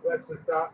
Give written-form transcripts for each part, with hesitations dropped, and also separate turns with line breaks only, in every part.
Alexa, stop.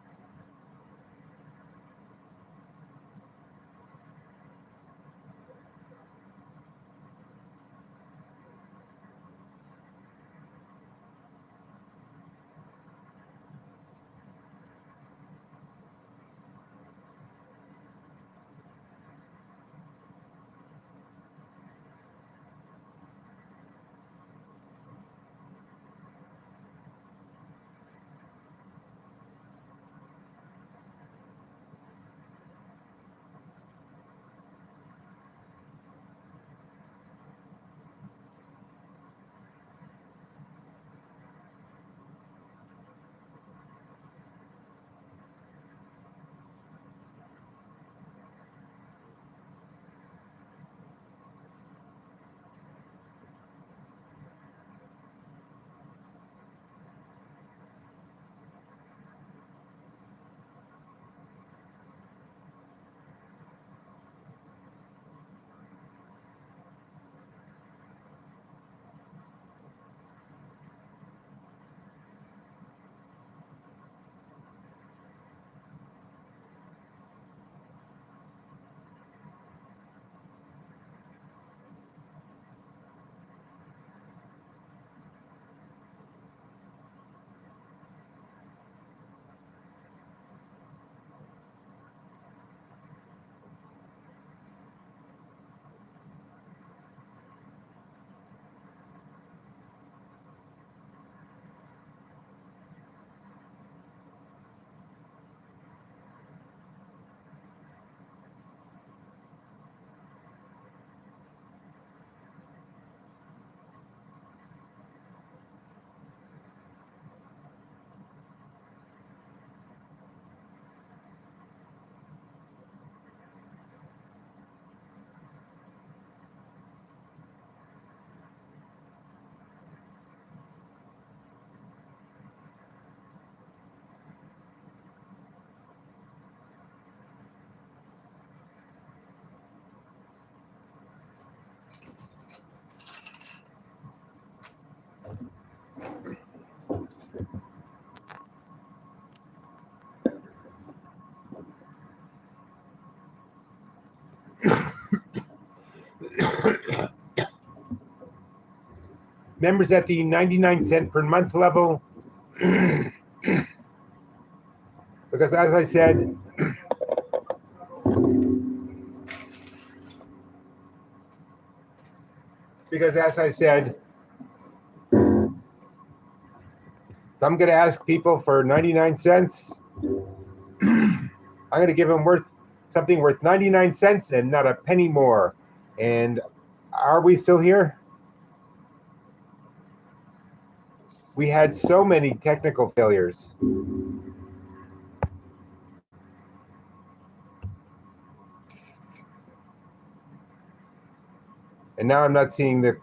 Members at the 99 cent per month level, because as I said, if I'm going to ask people for 99 cents, I'm going to give them something worth 99 cents and not a penny more. And are we still here? We had so many technical failures. And now I'm not seeing the...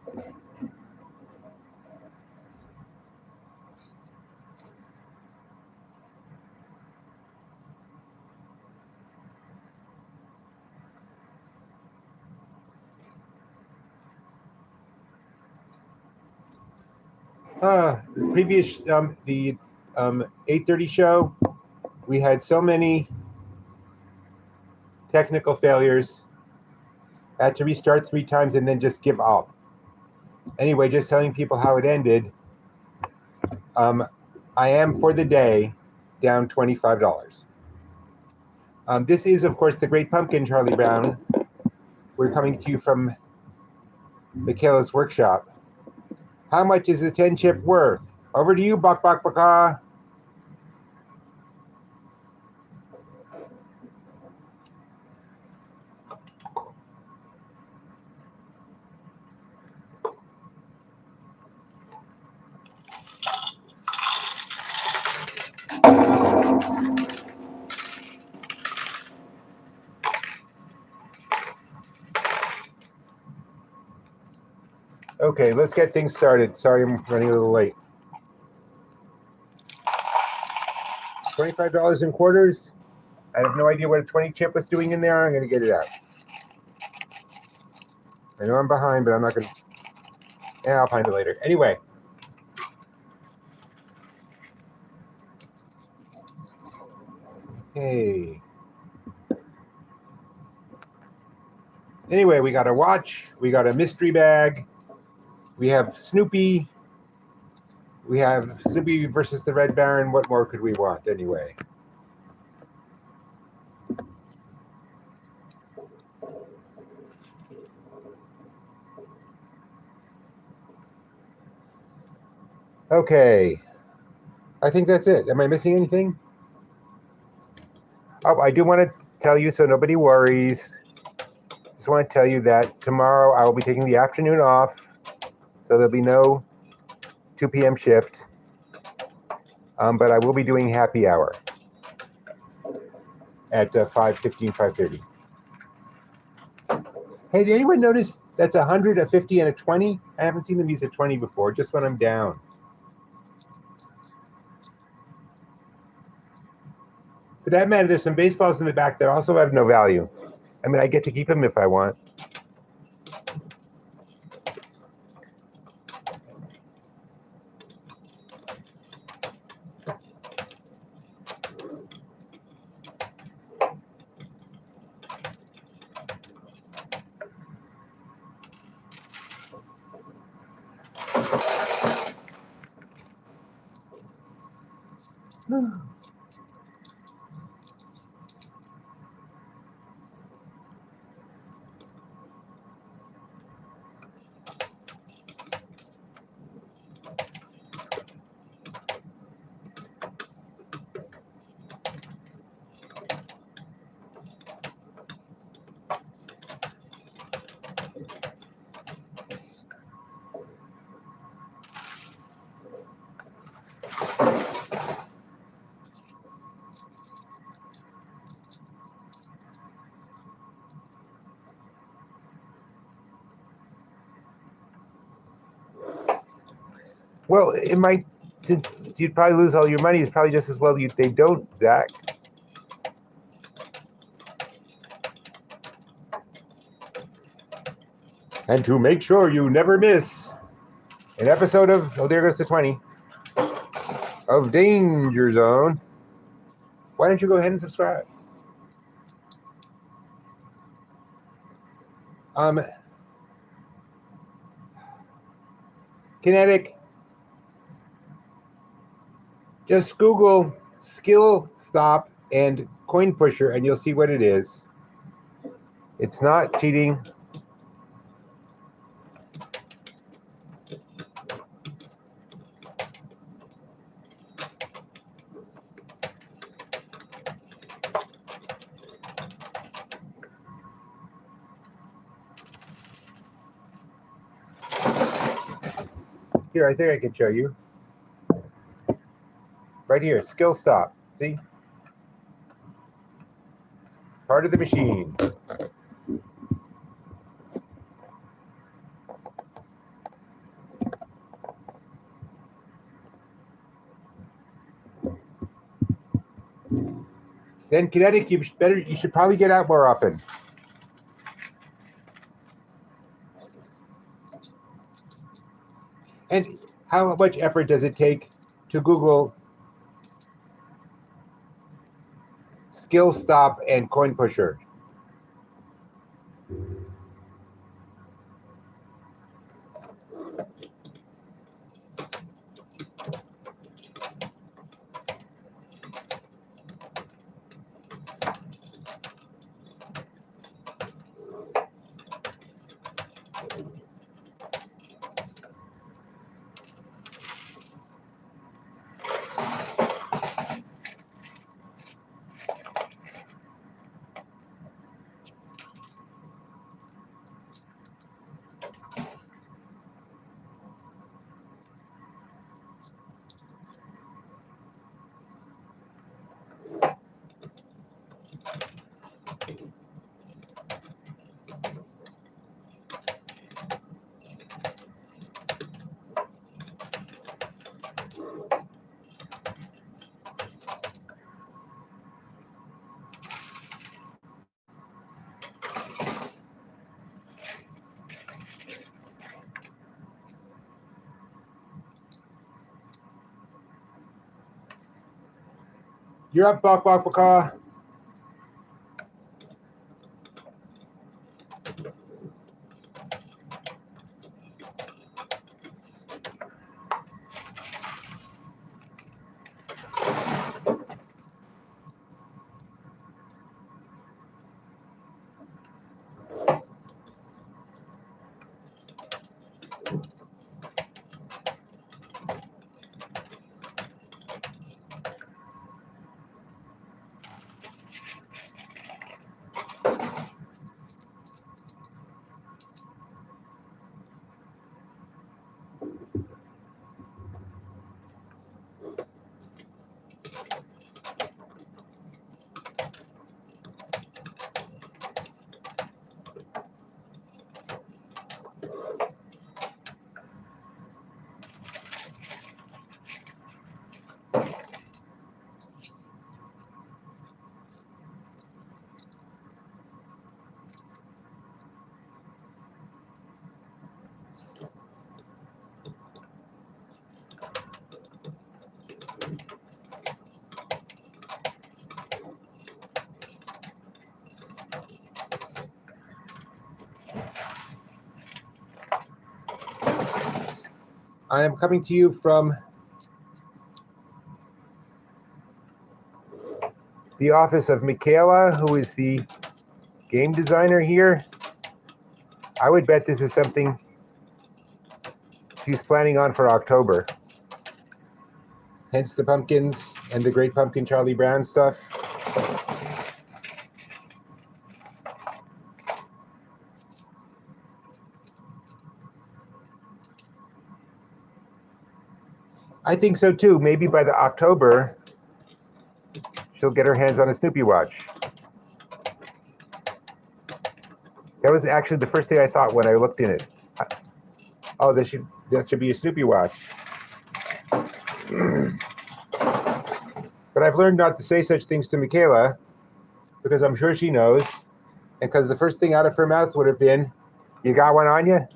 the previous, the 8:30 show, we had so many technical failures. I had to restart 3 times and then just give up. Anyway, just telling people how it ended. I am, for the day, down $25. This is, of course, the Great Pumpkin, Charlie Brown. We're coming to you from Michaela's workshop. How much is the 10 chip worth? Over to you, Bak Bak Baka. Okay, let's get things started. Sorry, I'm running a little late. $25 in quarters. I have no idea what a 20 chip was doing in there. I'm going to get it out. I know I'm behind, but I'm not going to... Yeah, I'll find it later. Anyway. Okay. Anyway, we got a watch. We got a mystery bag. We have Snoopy. We have Snoopy versus the Red Baron. What more could we want anyway? Okay. I think that's it. Am I missing anything? Oh, I do want to tell you so nobody worries. Just want to tell you that tomorrow I will be taking the afternoon off. So there'll be no 2 p.m. shift. But I will be doing happy hour at 5:15, 5:30. Hey, did anyone notice that's 100, a 50, and a 20? I haven't seen them use a 20 before, just when I'm down. For that matter, there's some baseballs in the back that also have no value. I mean, I get to keep them if I want. Well, it might, since you'd probably lose all your money, it's probably just as well they don't, Zach. And to make sure you never miss an episode of, oh, there goes the 20, of Danger Zone, why don't you go ahead and subscribe? Kinetic, just Google skill stop and coin pusher and you'll see what it is. It's not cheating. Here, I think I can show you. Right here, skill stop. See? Part of the machine. Then Kinetic, you should probably get out more often. And how much effort does it take to Google skill stop and coin pusher? You're up, Bok Bok Baka. I am coming to you from the office of Michaela, who is the game designer here. I would bet this is something she's planning on for October. Hence the pumpkins and the Great Pumpkin Charlie Brown stuff. I think so too. Maybe by the October, she'll get her hands on a Snoopy watch. That was actually the first thing I thought when I looked in it. Oh, that should be a Snoopy watch. But I've learned not to say such things to Michaela because I'm sure she knows. And because the first thing out of her mouth would have been, "You got one on you?"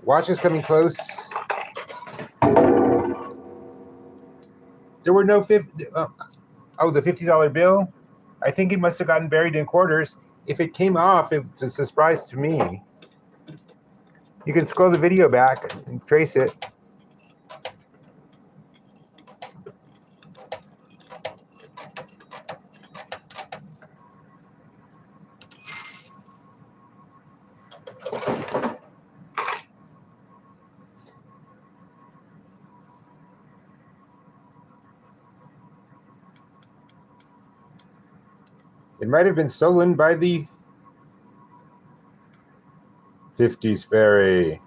Watch is coming close. There were no the $50 bill. I think it must have gotten buried in quarters. If it came off, it's a surprise to me. You can scroll the video back and trace it. It might have been stolen by the 50s fairy.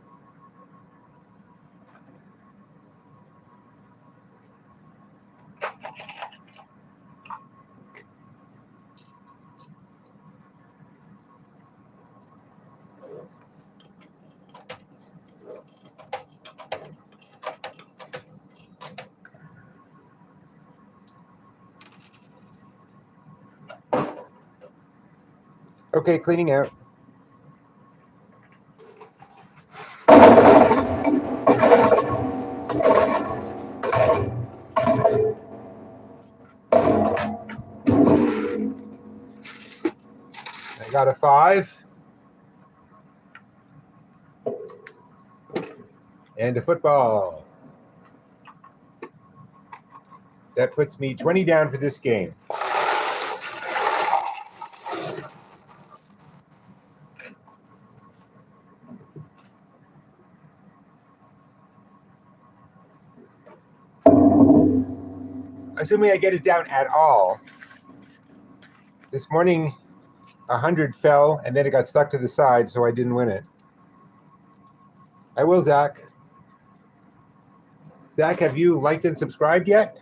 Okay, cleaning out. I got a 5. And a football. That puts me 20 down for this game. Assuming I get it down at all. This morning, 100 fell, and then it got stuck to the side, so I didn't win it. I will, Zach. Zach, have you liked and subscribed yet?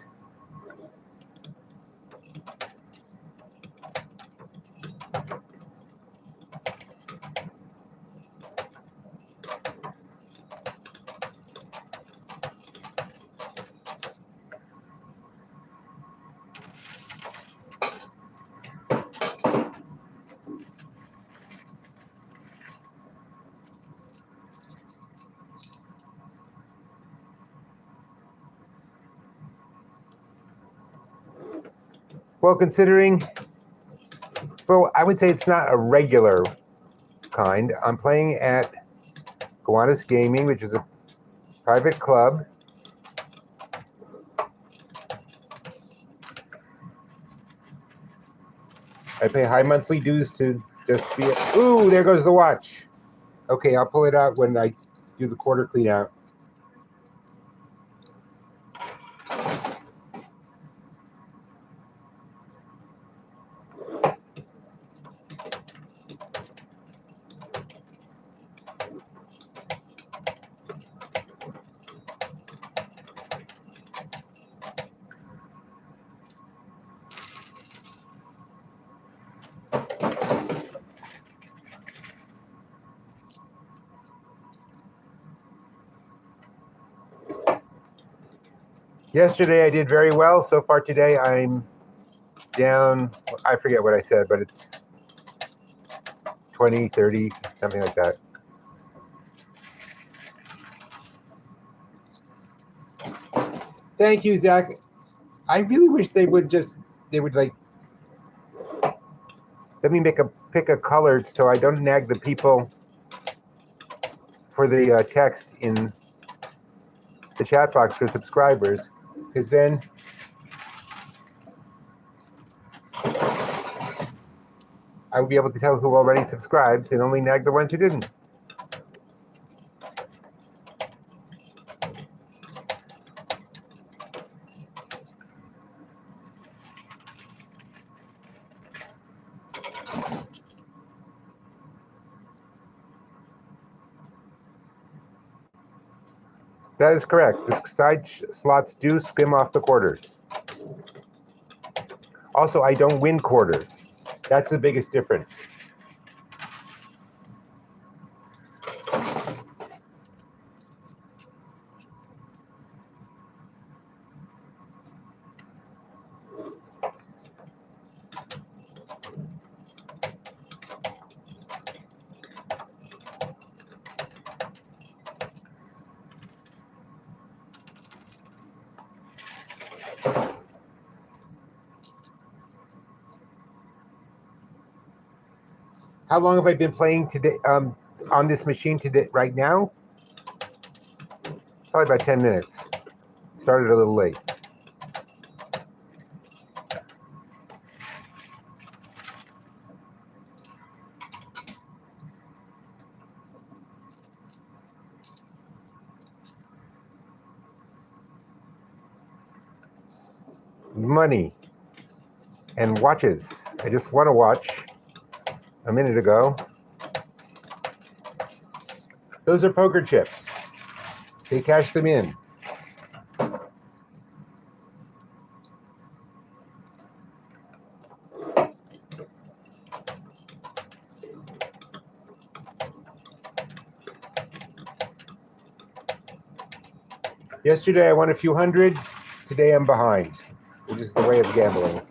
Well, considering, well, I would say it's not a regular kind. I'm playing at Gowanus Gaming, which is a private club. I pay high monthly dues to just be ooh, there goes the watch. Okay, I'll pull it out when I do the quarter clean out. Yesterday I did very well. So far today I'm down, I forget what I said, but it's 20, 30, something like that. Thank you, Zach. I really wish they would like, let me pick a color so I don't nag the people for the text in the chat box for subscribers, because then I would be able to tell who already subscribes and only nag the ones who didn't. That is correct. The side slots do skim off the quarters. Also, I don't win quarters. That's the biggest difference. How long have I been playing today on this machine today? Right now? Probably about 10 minutes. Started a little late. Money and watches. I just won a watch a minute ago. Those are poker chips. They cash them in. Yesterday I won a few hundred. Today I'm behind, which is the way of gambling.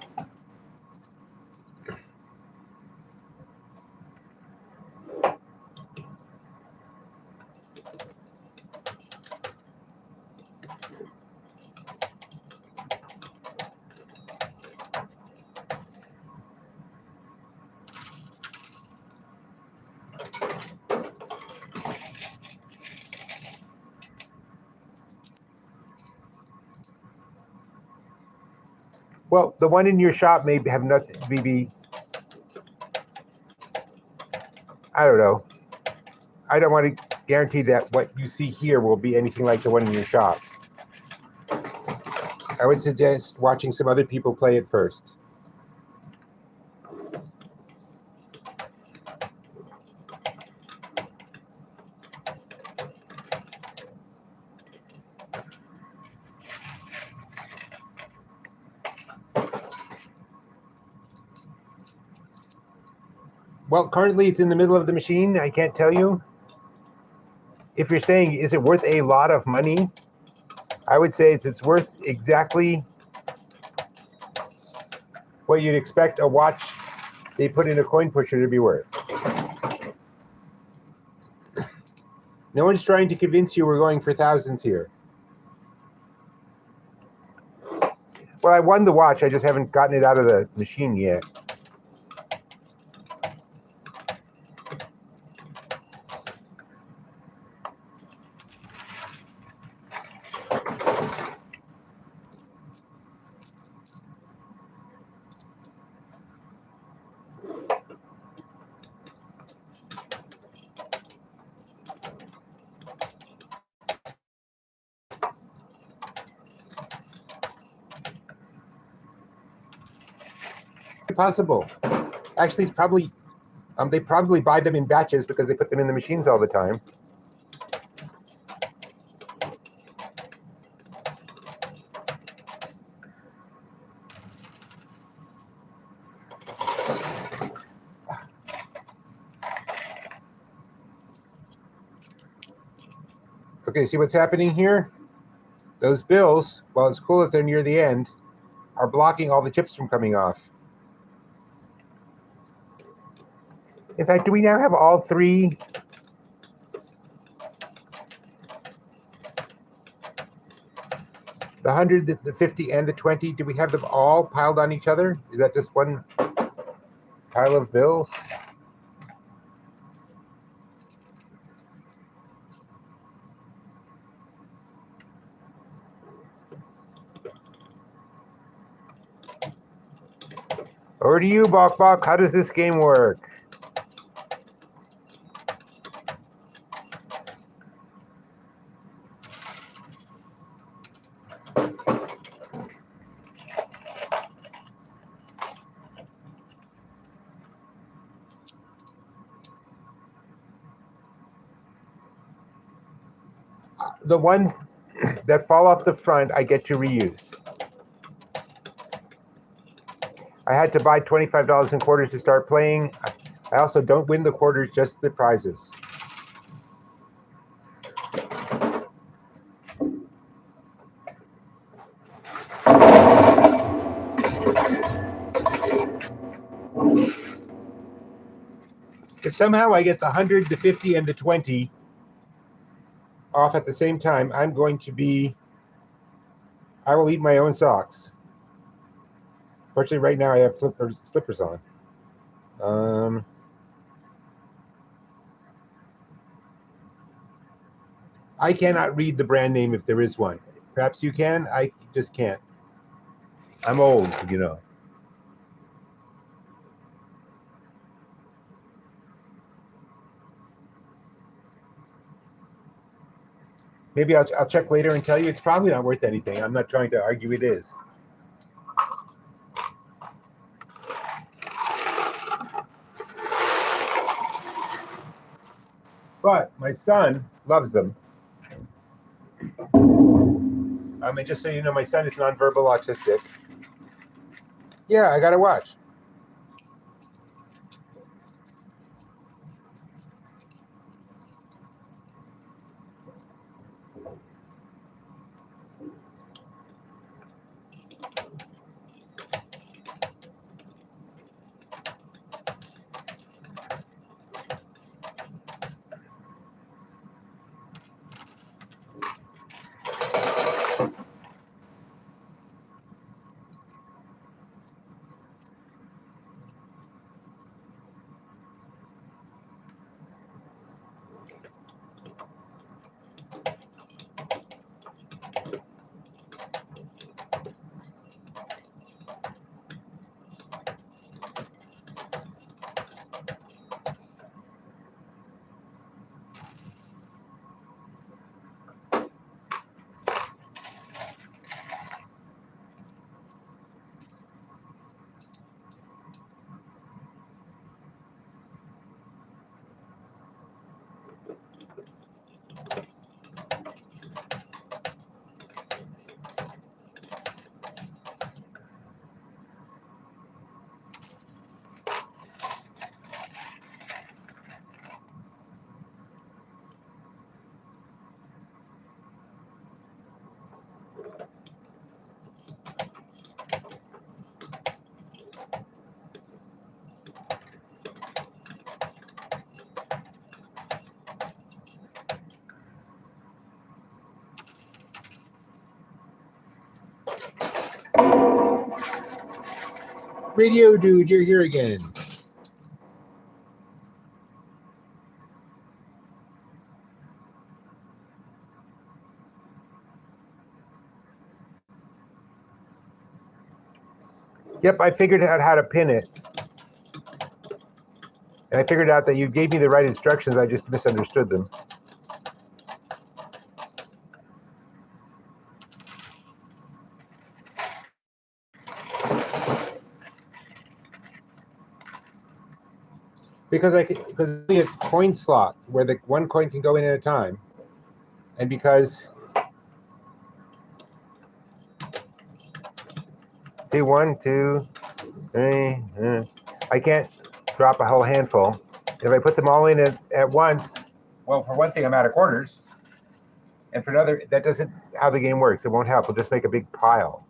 Well, the one in your shop may have nothing, maybe, I don't know. I don't want to guarantee that what you see here will be anything like the one in your shop. I would suggest watching some other people play it first. Well, currently it's in the middle of the machine. I can't tell you. If you're saying, is it worth a lot of money? I would say it's worth exactly what you'd expect a watch they put in a coin pusher to be worth. No one's trying to convince you we're going for thousands here. Well, I won the watch. I just haven't gotten it out of the machine yet. Possible. Actually, it's probably they probably buy them in batches because they put them in the machines all the time. Okay, see what's happening here? Those bills, while it's cool that they're near the end, are blocking all the chips from coming off. In fact, do we now have all three? The 100, the 50, and the 20, do we have them all piled on each other? Is that just one pile of bills? Over to you, Bok Bok. How does this game work? The ones that fall off the front, I get to reuse. I had to buy $25 in quarters to start playing. I also don't win the quarters, just the prizes. If somehow I get the 100, the 50, and the 20 off at the same time, I will eat my own socks. Fortunately, right now I have slippers on. I cannot read the brand name if there is one. Perhaps you can. I just can't. I'm old, you know. Maybe I'll check later and tell you. It's probably not worth anything. I'm not trying to argue it is. But my son loves them. And just so you know, my son is nonverbal autistic. Yeah, I gotta watch. Radio dude, you're here again. Yep, I figured out how to pin it. And I figured out that you gave me the right instructions, I just misunderstood them. because it's only a coin slot where the one coin can go in at a time, and because see 1, 2, 3, I can't drop a whole handful. If I put them all in at once, well, for one thing, I'm out of quarters, and for another, that doesn't how the game works. It won't help. We'll just make a big pile.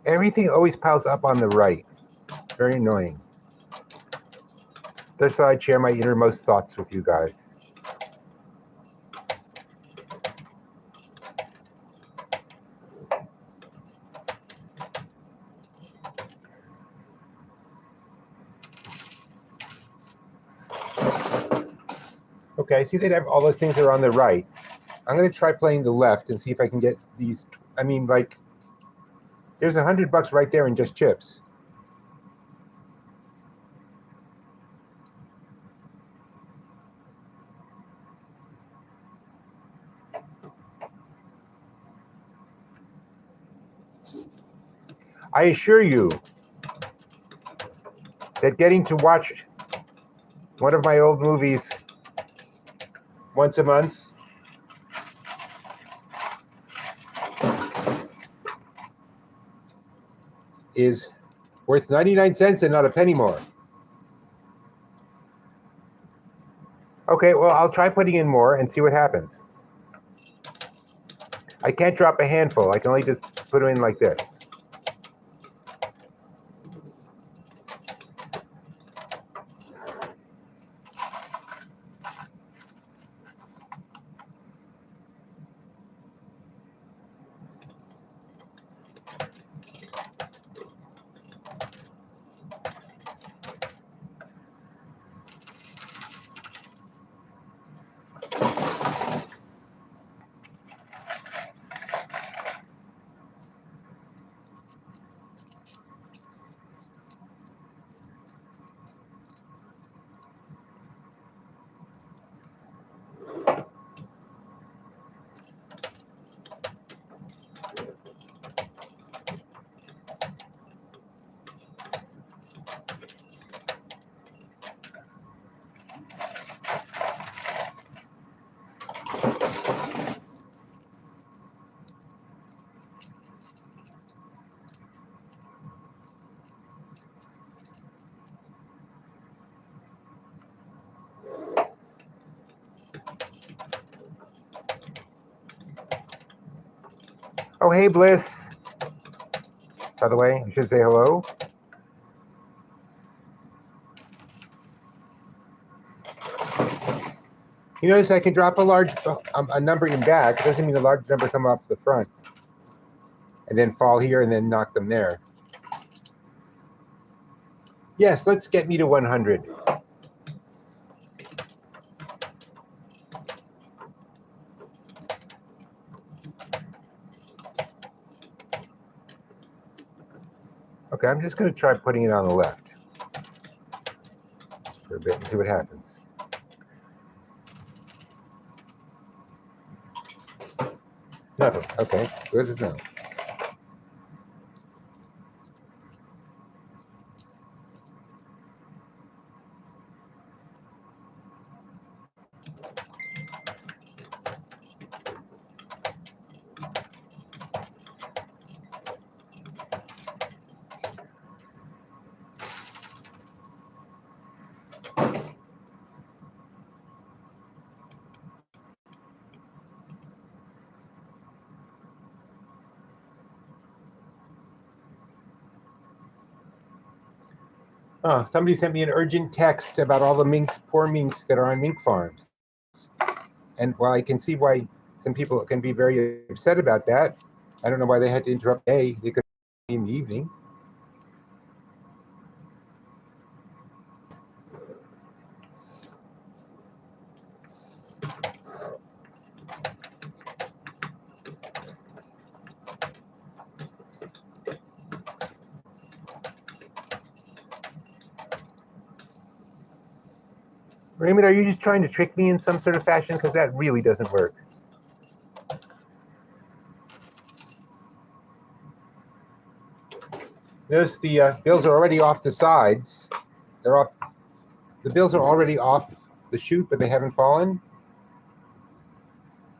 Everything always piles up on the right. Very annoying. Just thought I'd share my innermost thoughts with you guys. Okay, I see that all those things are on the right. I'm going to try playing the left and see if I can get these. I mean, like, there's $100 right there in just chips. I assure you that getting to watch one of my old movies once a month is worth 99 cents and not a penny more. Okay, well, I'll try putting in more and see what happens. I can't drop a handful. I can only just put them in like this. Oh, hey, Bliss. By the way, you should say hello. You notice I can drop a large a number in back. It doesn't mean a large number come off the front and then fall here and then knock them there. Yes, let's get me to 100. Okay, I'm just going to try putting it on the left for a bit and see what happens. Nothing. Okay, good to know. Oh, somebody sent me an urgent text about all the minks, poor minks that are on mink farms. And while I can see why some people can be very upset about that, I don't know why they had to interrupt the day. They could be in the evening. Raymond, are you just trying to trick me in some sort of fashion? Because that really doesn't work. Notice the bills are already off the sides. They're off. The bills are already off the chute, but they haven't fallen.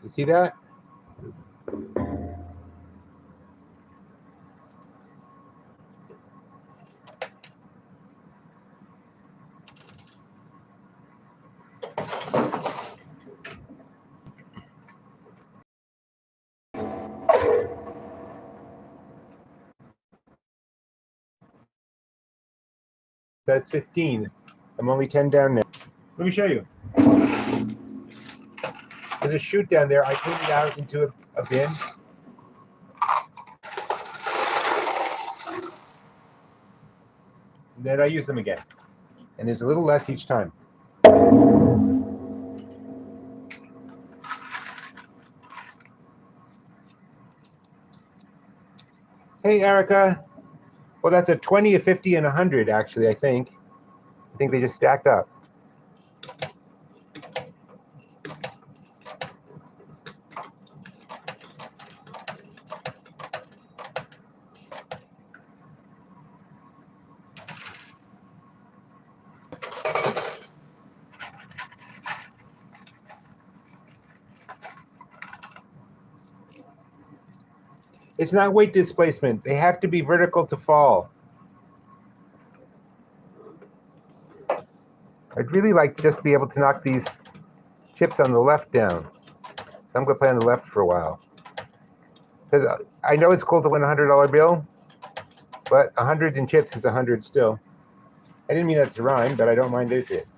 You see that? That's 15. I'm only 10 down now. Let me show you. There's a chute down there. I cleaned it out into a bin. And then I use them again. And there's a little less each time. Hey, Erica. Well, that's a 20, a 50, and 100, actually, I think. I think they just stacked up. It's not weight displacement. They have to be vertical to fall. I'd really like to just be able to knock these chips on the left down. So I'm going to play on the left for a while. Because I know it's cool to win a $100 bill, but 100 in chips is 100 still. I didn't mean that to rhyme, but I don't mind it.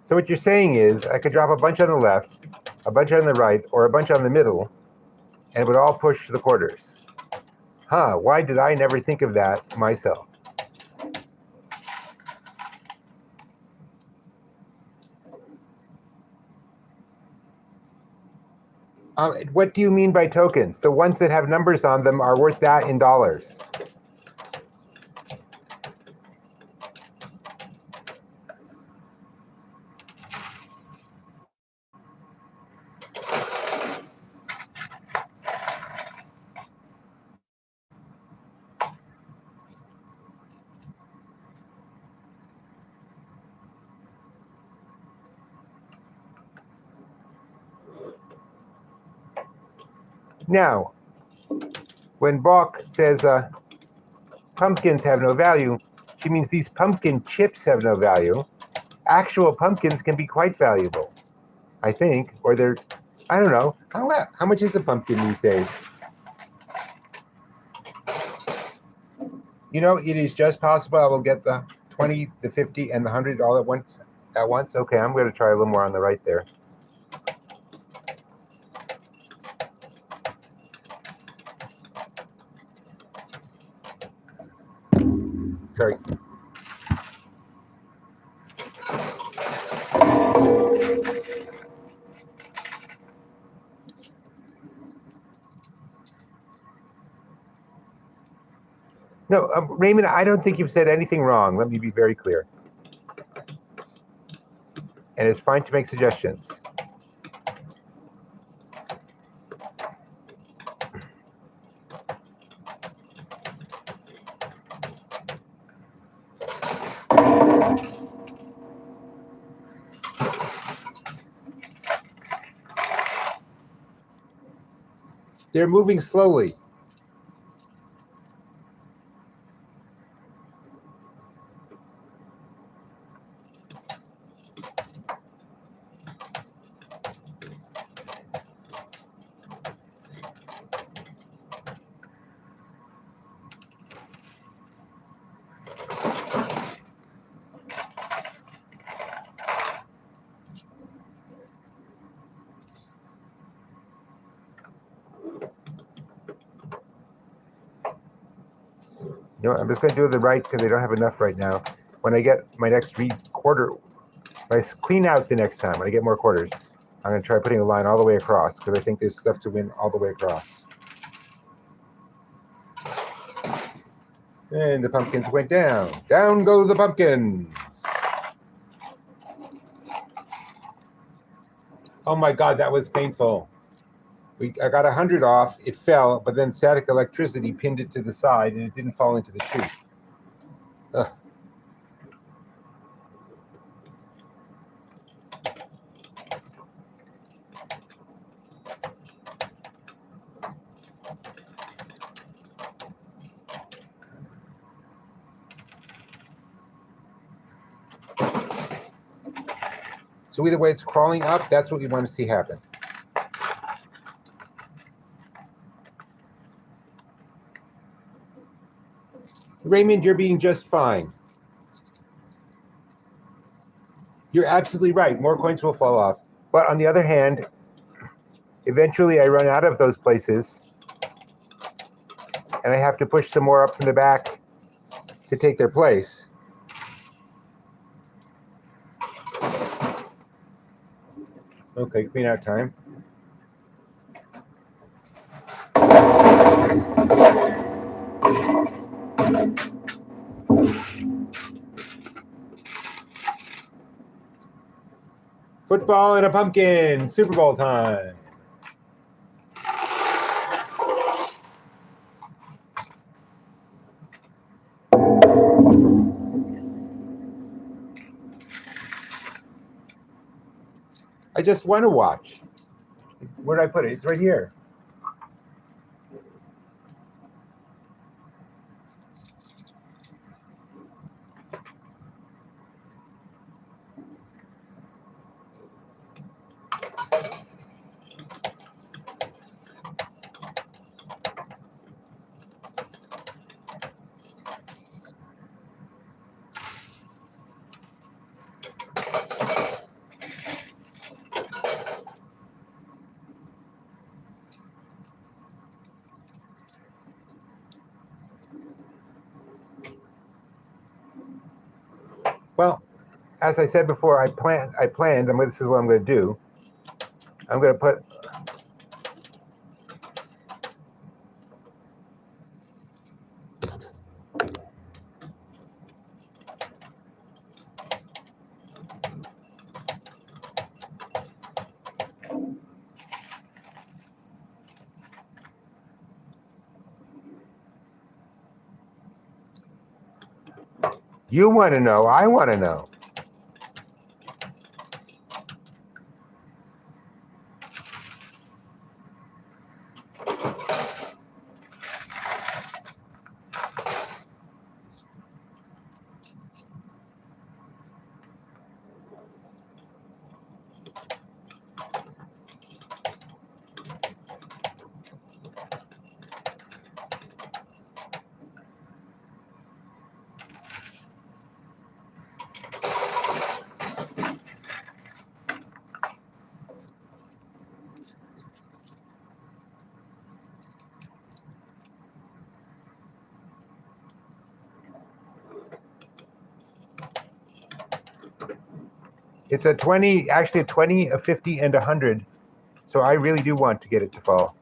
So what you're saying is I could drop a bunch on the left, a bunch on the right, or a bunch on the middle, and it would all push to the quarters. Huh, why did I never think of that myself? What do you mean by tokens? The ones that have numbers on them are worth that in dollars. Now, when Bach says pumpkins have no value, she means these pumpkin chips have no value. Actual pumpkins can be quite valuable, I think, or they're, I don't know. How much is a pumpkin these days? You know, it is just possible I will get the 20, the 50, and the 100 all at once. Okay, I'm going to try a little more on the right there. Sorry. No, Raymond, I don't think you've said anything wrong. Let me be very clear. And it's fine to make suggestions. They're moving slowly. You know, I'm just going to do the right because I don't have enough right now. When I get my next quarter, when I clean out the next time, when I get more quarters, I'm going to try putting a line all the way across because I think there's stuff to win all the way across. And the pumpkins went down. Down go the pumpkins. Oh my God, that was painful. I got 100 off. It fell, but then static electricity pinned it to the side and it didn't fall into the chute. Ugh. So either way it's crawling up, that's what we want to see happen. Raymond, you're being just fine. You're absolutely right. More coins will fall off. But on the other hand, eventually I run out of those places and I have to push some more up from the back to take their place. Okay, clean out time. Football and a pumpkin, Super Bowl time. I just want to watch. Where did I put it? It's right here. Well, as I said before, I planned, this is what I'm going to do. I'm going to put You want to know, I want to know. It's a 20, actually a 20, a 50, and 100. So I really do want to get it to fall.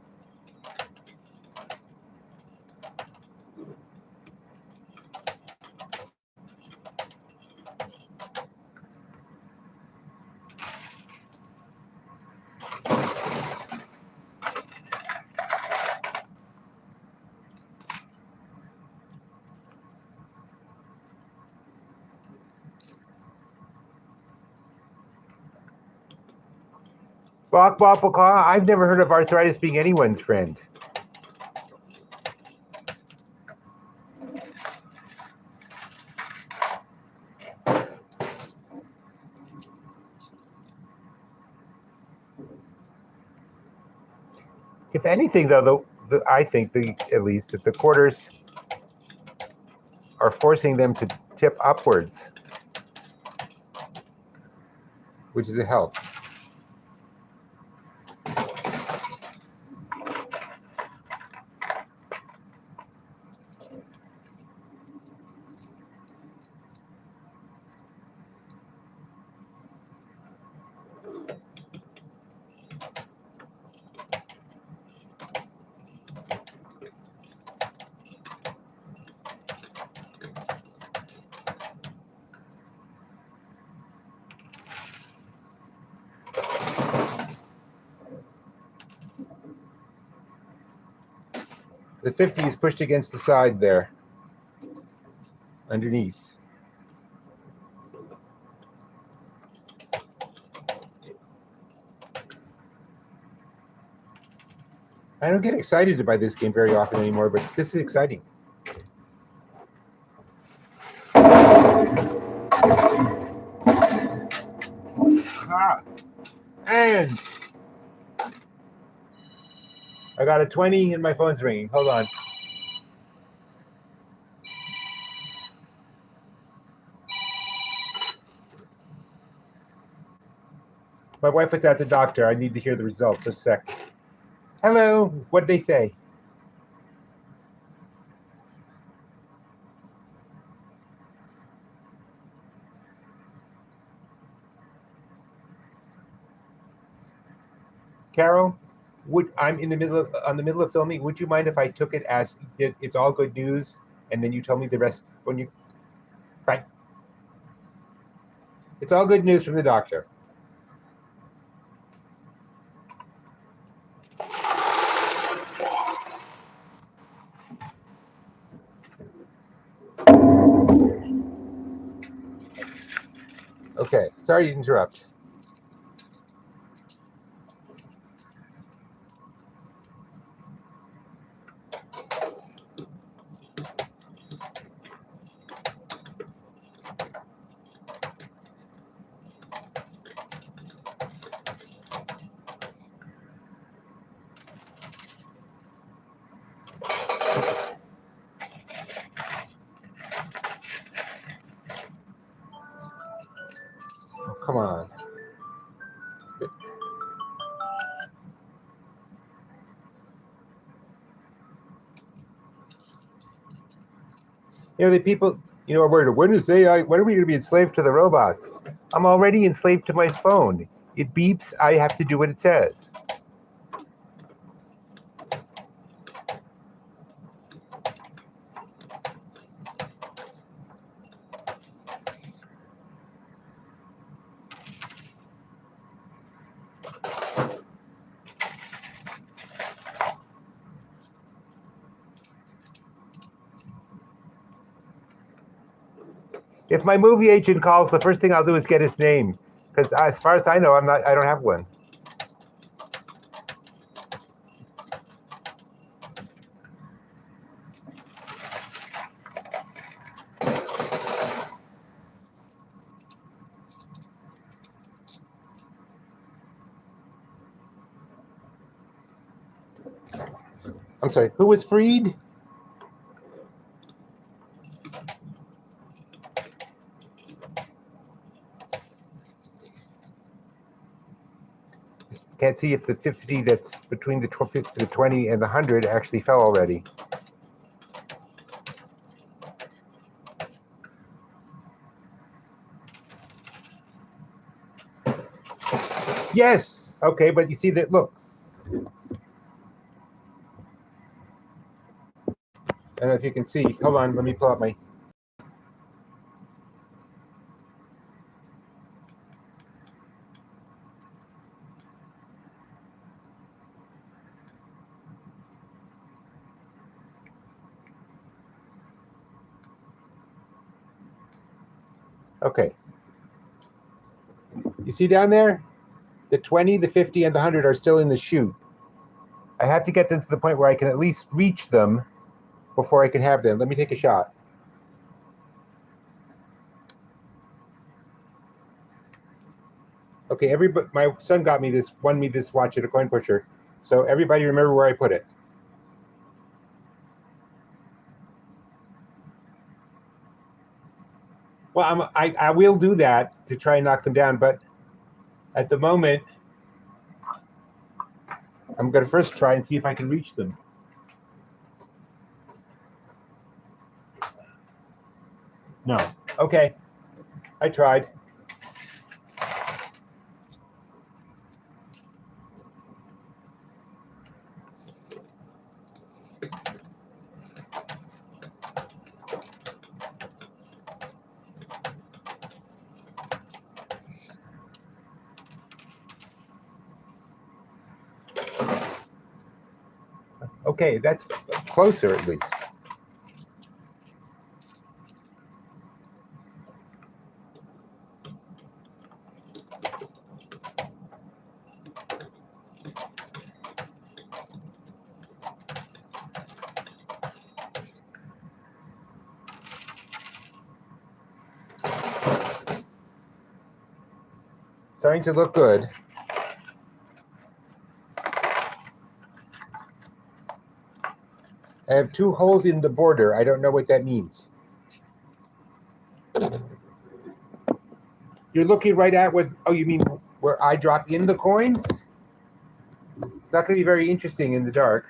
Bok bok bok. I've never heard of arthritis being anyone's friend. If anything, though, I think at least that the quarters are forcing them to tip upwards, which is a help. The 50 is pushed against the side there, underneath. I don't get excited by this game very often anymore, but this is exciting. And I got a 20 and my phone's ringing. Hold on. My wife was at the doctor. I need to hear the results. Just a sec. Hello. What'd they say? Carol, I'm in the middle of filming. Would you mind if I took it as it's all good news, and then you tell me the rest when you? Bye. It's all good news from the doctor. Okay, sorry to interrupt. Oh, come on. The people, are worried. When are we going to be enslaved to the robots? I'm already enslaved to my phone. It beeps. I have to do what it says. If my movie agent calls, the first thing I'll do is get his name, because as far as I know, I don't have one. I'm sorry, who was freed? Can't see if the 50 that's between the 20 and the 100 actually fell already. Yes. Okay, but you see that, look. I don't know if you can see. Hold on, let me pull up my... Okay. You see down there? The 20, the 50, and the 100 are still in the chute. I have to get them to the point where I can at least reach them before I can have them. Let me take a shot. Okay, my son won me this watch at a coin pusher. So everybody remember where I put it. Well, I will do that to try and knock them down, but at the moment, I'm going to first try and see if I can reach them. No. Okay. I tried. Okay, that's closer at least. Starting to look good. I have 2 holes in the border. I don't know what that means. You're looking right at what, oh, you mean where I drop in the coins? It's not going to be very interesting in the dark.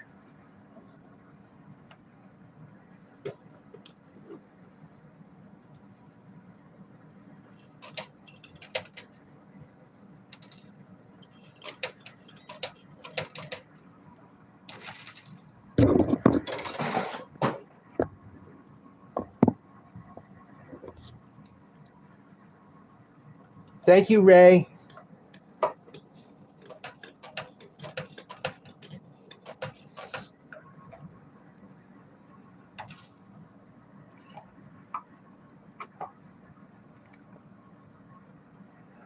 Thank you, Ray.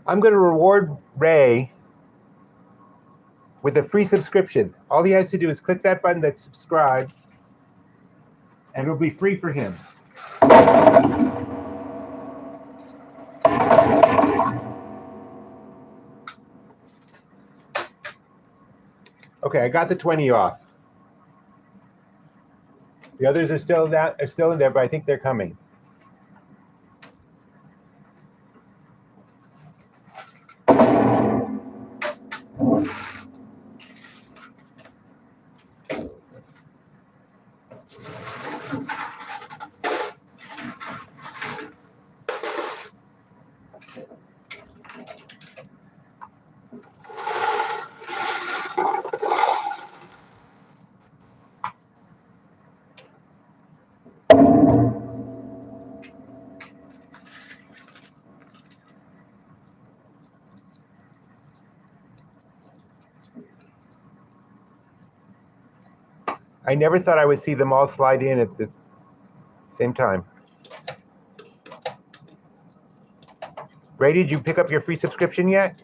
I'm going to reward Ray with a free subscription. All he has to do is click that button that's subscribed, and it'll be free for him. Okay, I got the 20 off. The others are still in there, but I think they're coming. I never thought I would see them all slide in at the same time. Ray, did you pick up your free subscription yet?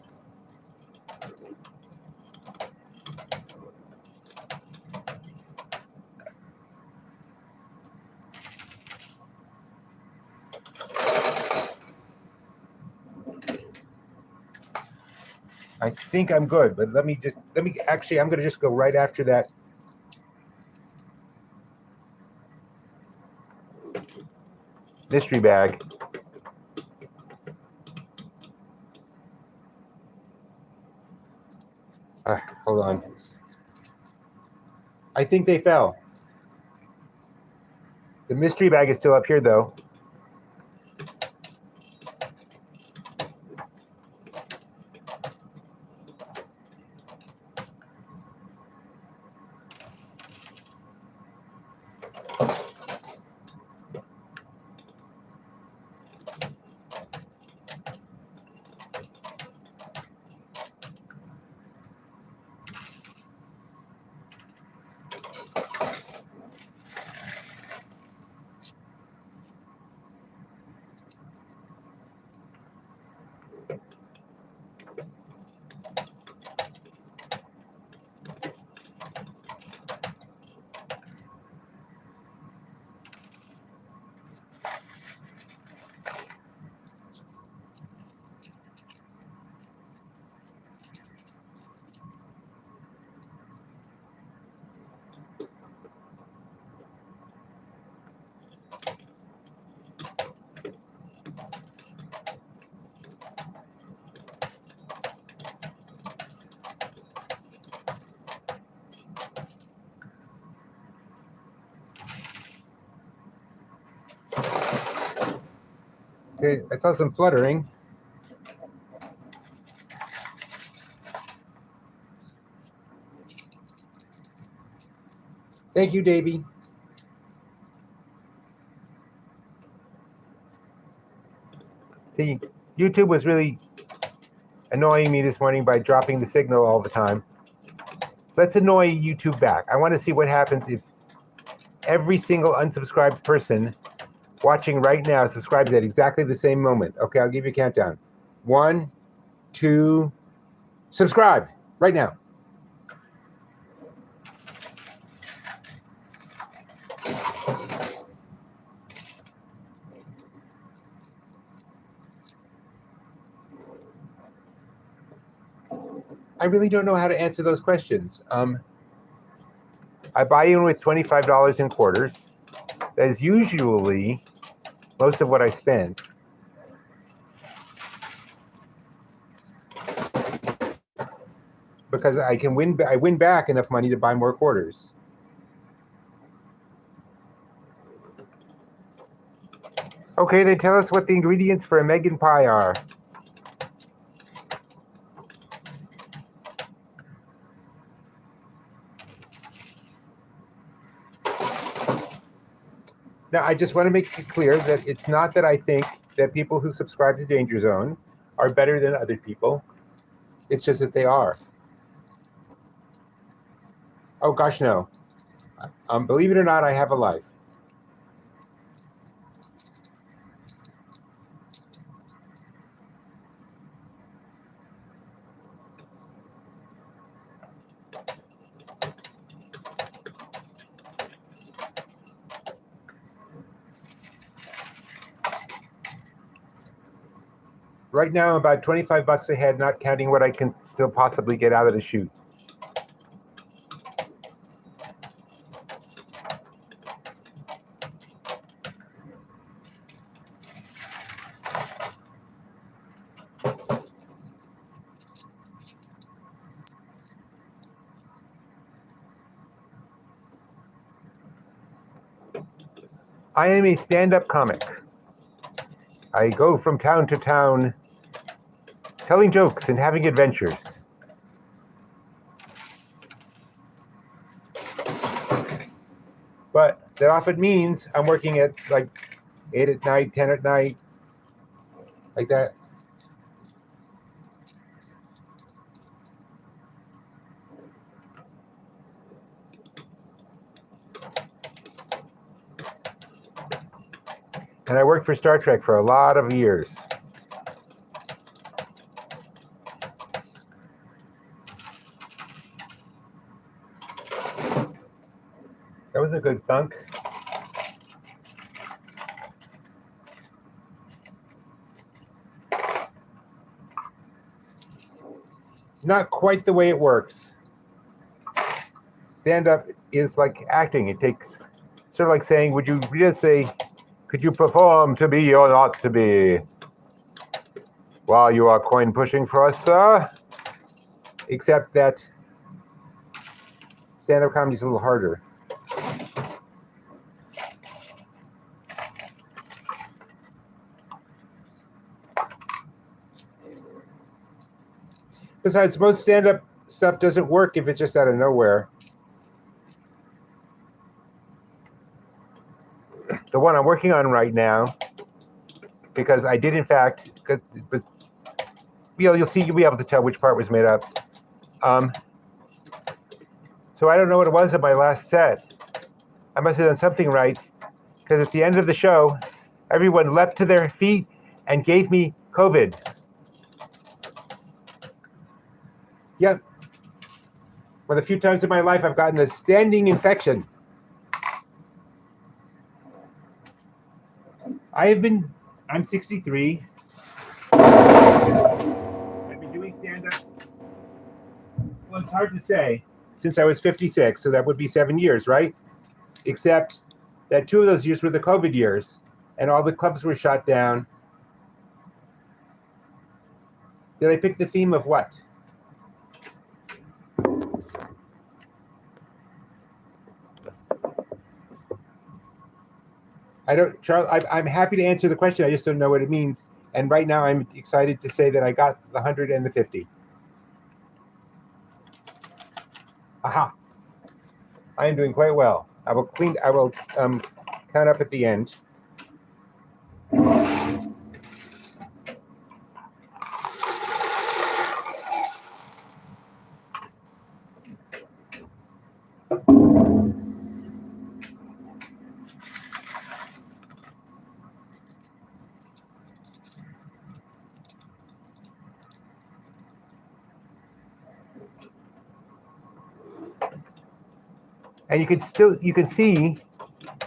I think I'm good, but I'm going to just go right after that. Mystery bag. Hold on. I think they fell. The mystery bag is still up here, though. Okay, I saw some fluttering. Thank you, Davey. See, YouTube was really annoying me this morning by dropping the signal all the time. Let's annoy YouTube back. I want to see what happens if every single unsubscribed person watching right now subscribes at exactly the same moment. Okay, I'll give you a countdown. 1, 2, subscribe right now. I really don't know how to answer those questions. I buy in with $25 in quarters. That is usually most of what I spend. Because I win back enough money to buy more quarters. Okay, they tell us what the ingredients for a Megan pie are. Now, I just want to make it clear that it's not that I think that people who subscribe to Danger Zone are better than other people. It's just that they are. Oh, gosh, no. Believe it or not, I have a life. Right now, I'm about 25 bucks ahead, not counting what I can still possibly get out of the chute. I am a stand-up comic. I go from town to town telling jokes and having adventures. But that often means I'm working at like 8 at night, 10 at night, like that. And I worked for Star Trek for a lot of years. That was a good thunk. Not quite the way it works. Stand-up is like acting. It takes, sort of like saying, would you just say, could you perform to be or not to be? While you are coin pushing for us, sir. Except that stand-up comedy is a little harder. Besides, most stand-up stuff doesn't work if it's just out of nowhere. The one I'm working on right now, because I did in fact, but you'll see, you'll be able to tell which part was made up. So I don't know what it was at my last set. I must have done something right, because at the end of the show, everyone leapt to their feet and gave me COVID. Yeah. One of the few times in my life I've gotten a standing infection. I'm 63. I've been doing stand-up, well, it's hard to say, since I was 56, so that would be 7 years, right? Except that 2 of those years were the COVID years, and all the clubs were shut down. Did I pick the theme of what? Charles, I'm happy to answer the question. I just don't know what it means. And right now I'm excited to say that I got the 100 and the 50. Aha. I am doing quite well. I will count up at the end. And you can see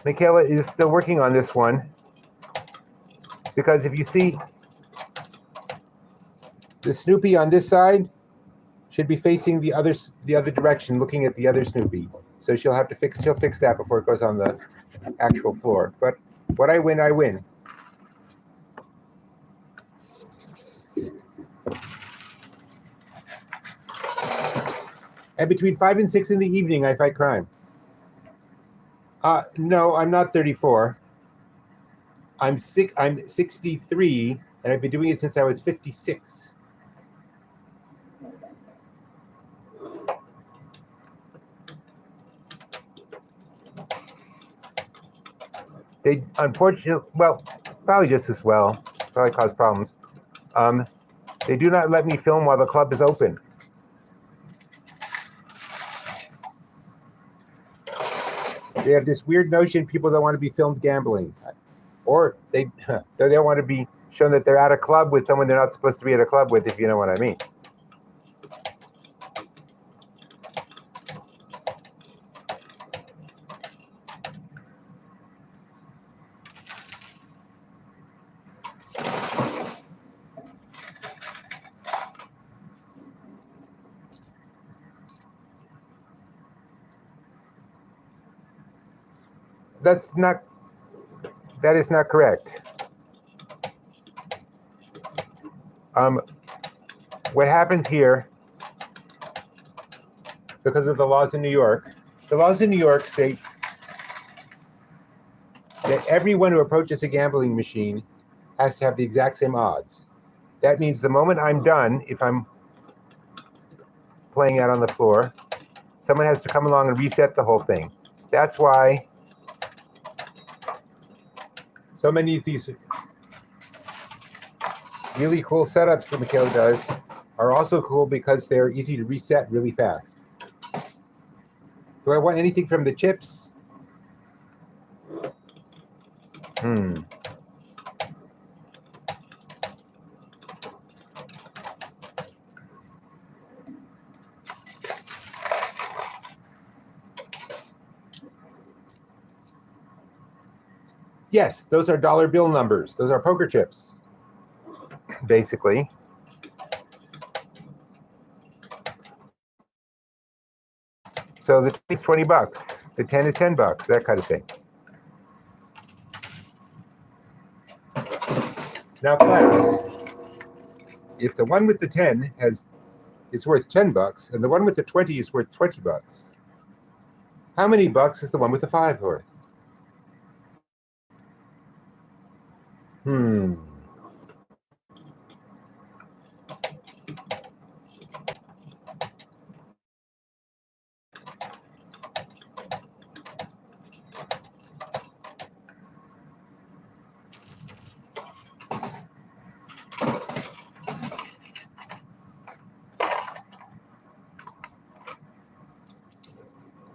Michaela is still working on this one, because if you see the Snoopy on this side should be facing the other direction, looking at the other Snoopy. So she'll fix that before it goes on the actual floor. But what I win, I win. And between 5 and 6 in the evening, I fight crime. No, I'm not 34. I'm 63, and I've been doing it since I was 56. They unfortunately, well, probably just as well, probably cause problems. They do not let me film while the club is open. They have this weird notion people don't want to be filmed gambling, or they don't want to be shown that they're at a club with someone they're not supposed to be at a club with, if you know what I mean. That is not correct. What happens here, because of the laws in New York, state that everyone who approaches a gambling machine has to have the exact same odds. That means the moment I'm done, if I'm playing out on the floor, someone has to come along and reset the whole thing. That's why so many of these really cool setups that Michaela does are also cool because they're easy to reset really fast. Do I want anything from the chips? Yes, those are dollar bill numbers. Those are poker chips, basically. So the 20 is $20, the 10 is $10, that kind of thing. Now, class, if the one with the 10 is worth $10 and the one with the 20 is worth $20, how many bucks is the one with the 5 worth?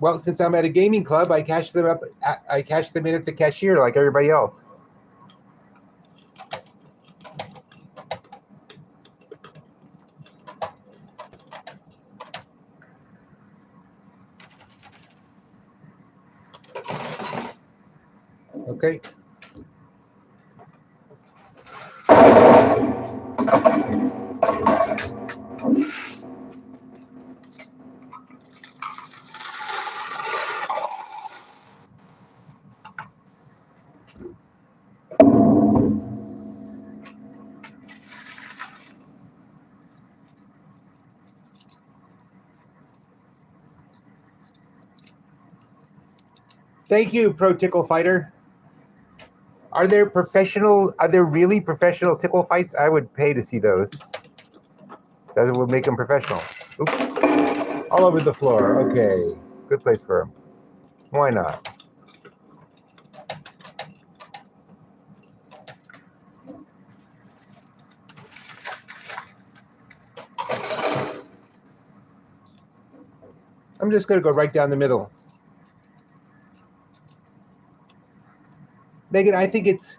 Well, since I'm at a gaming club, I cash them in at the cashier like everybody else. Okay. Thank you, Pro Tickle Fighter. Are there really professional tickle fights? I would pay to see those. That would make them professional. Oops. All over the floor. Okay. Good place for them. Why not? I'm just going to go right down the middle. Megan, I think it's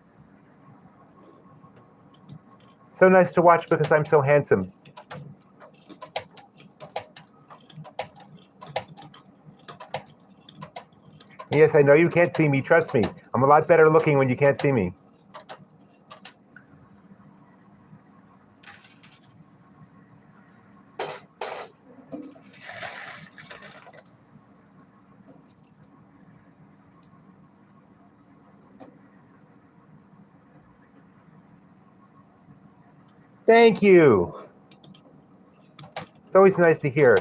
so nice to watch because I'm so handsome. Yes, I know you can't see me. Trust me. I'm a lot better looking when you can't see me. Thank you. It's always nice to hear.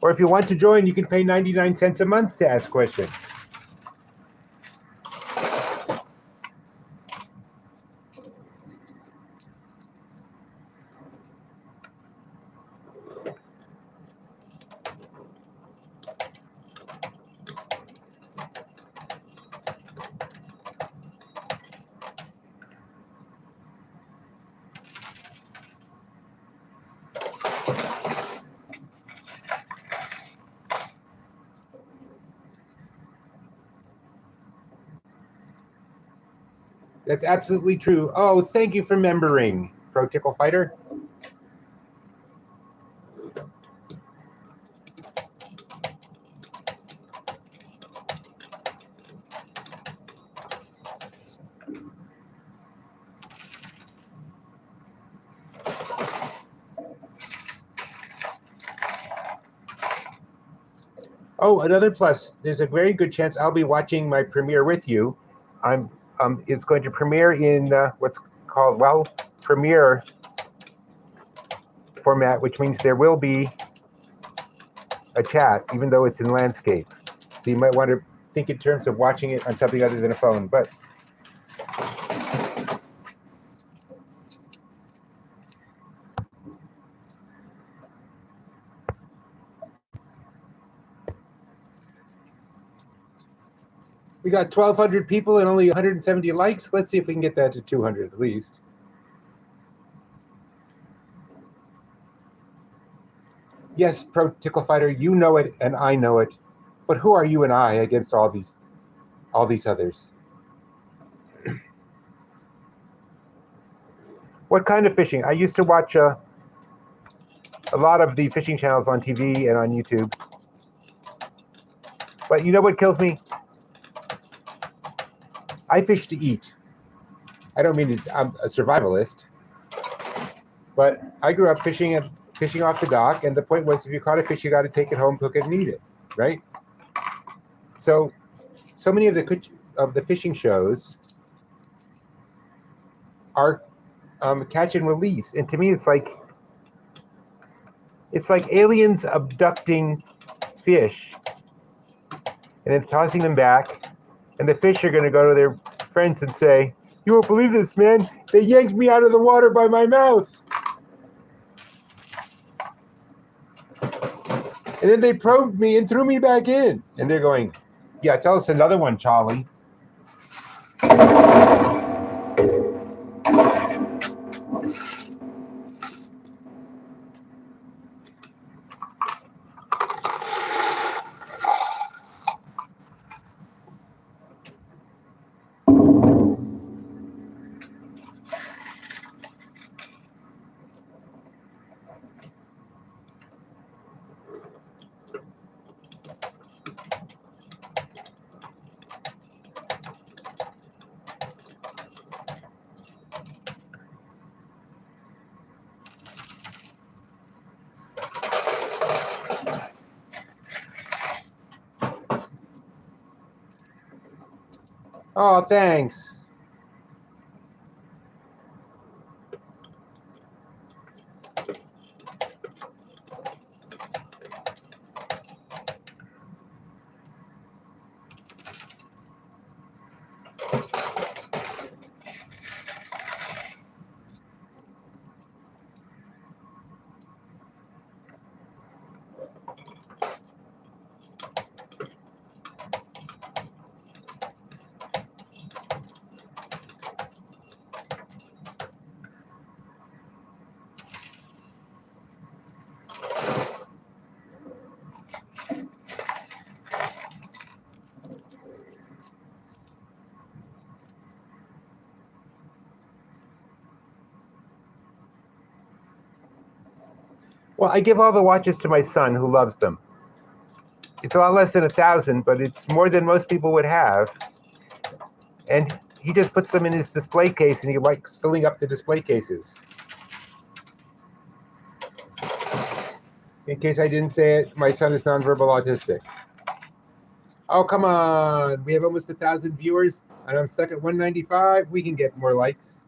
Or if you want to join, you can pay 99 cents a month to ask questions. That's absolutely true. Oh, thank you for remembering, Pro Tickle Fighter. Oh, another plus. There's a very good chance I'll be watching my premiere with you. It's going to premiere in what's called premiere format, which means there will be a chat, even though it's in landscape. So you might want to think in terms of watching it on something other than a phone. But we got 1,200 people and only 170 likes. Let's see if we can get that to 200 at least. Yes, Pro Tickle Fighter, you know it and I know it. But who are you and I against all these others? What kind of fishing? I used to watch a lot of the fishing channels on TV and on YouTube. But you know what kills me? I fish to eat. I don't mean I'm a survivalist, but I grew up fishing off the dock, and the point was if you caught a fish, you got to take it home, cook it, and eat it, right? So many of the fishing shows are catch and release, and to me, it's like aliens abducting fish and then tossing them back, and the fish are going to go to their friends and say, "You won't believe this, man! They yanked me out of the water by my mouth." And then they probed me and threw me back in. And they're going, "Yeah, tell us another one, Charlie." Oh, thanks. Well, I give all the watches to my son who loves them. It's a lot less than 1,000, but it's more than most people would have. And he just puts them in his display case, and he likes filling up the display cases. In case I didn't say it, my son is nonverbal autistic. Oh, come on. We have almost 1,000 viewers, and I'm stuck at 195. We can get more likes.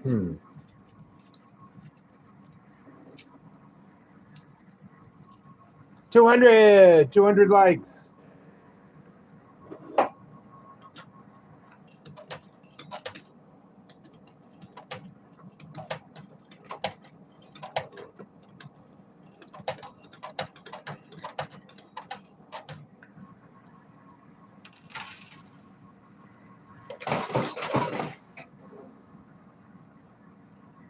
Hmm. Two hundred likes.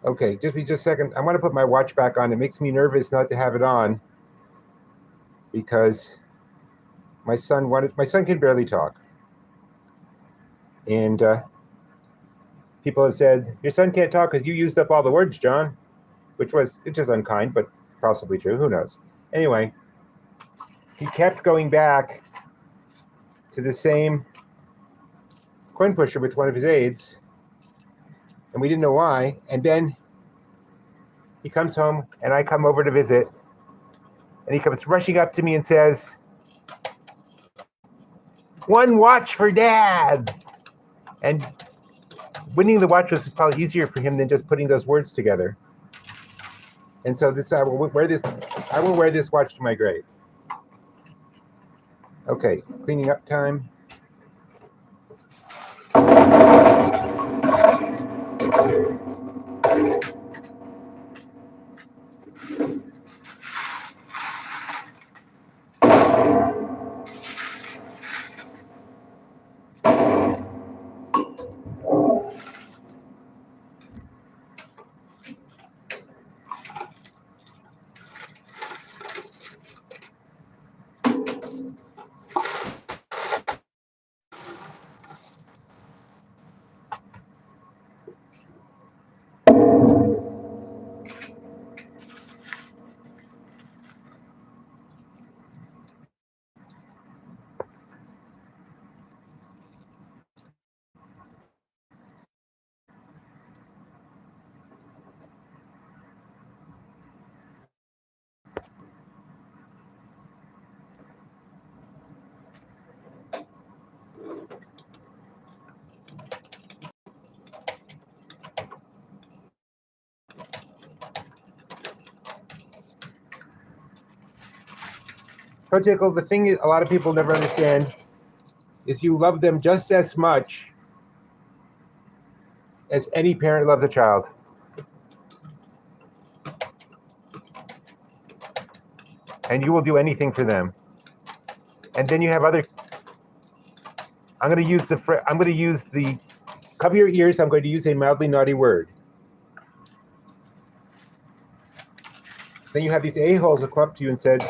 Okay, just a second. I want to put my watch back on. It makes me nervous not to have it on because my son can barely talk. And people have said, your son can't talk because you used up all the words, John, which was, it's just unkind, but possibly true. Who knows? Anyway, he kept going back to the same coin pusher with one of his aides, and we didn't know why. And then he comes home, and I come over to visit, and he comes rushing up to me and says, "One watch for Dad." And winning the watch was probably easier for him than just putting those words together. And so I will wear this watch to my grave. Okay, cleaning up time. So, Tickle, the thing is, a lot of people never understand is you love them just as much as any parent loves a child. And you will do anything for them. And then you have other. I'm going to use the. Cover your ears. I'm going to use a mildly naughty word. Then you have these a-holes that come up to you and said,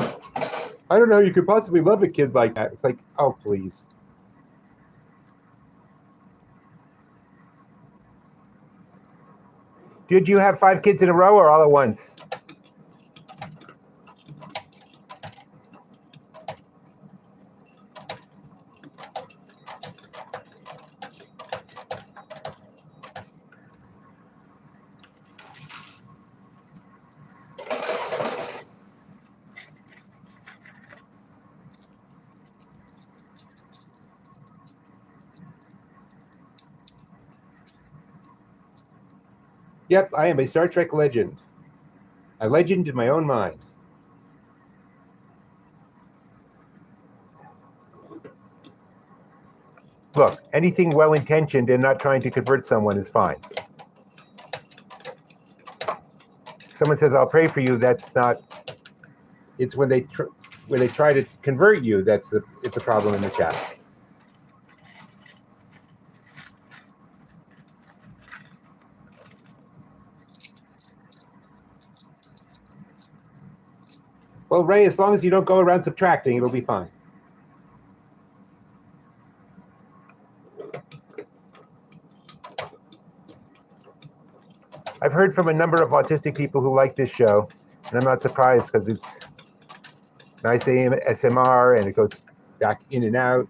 "I don't know, you could possibly love a kid like that." It's like, oh, please. Did you have 5 kids in a row or all at once? Yep, I am a Star Trek legend. A legend in my own mind. Look, anything well-intentioned and not trying to convert someone is fine. Someone says, "I'll pray for you," that's not. It's when they try to convert you it's a problem in the chat. Well, Ray, as long as you don't go around subtracting, it'll be fine. I've heard from a number of autistic people who like this show, and I'm not surprised because it's nice ASMR and it goes back in and out.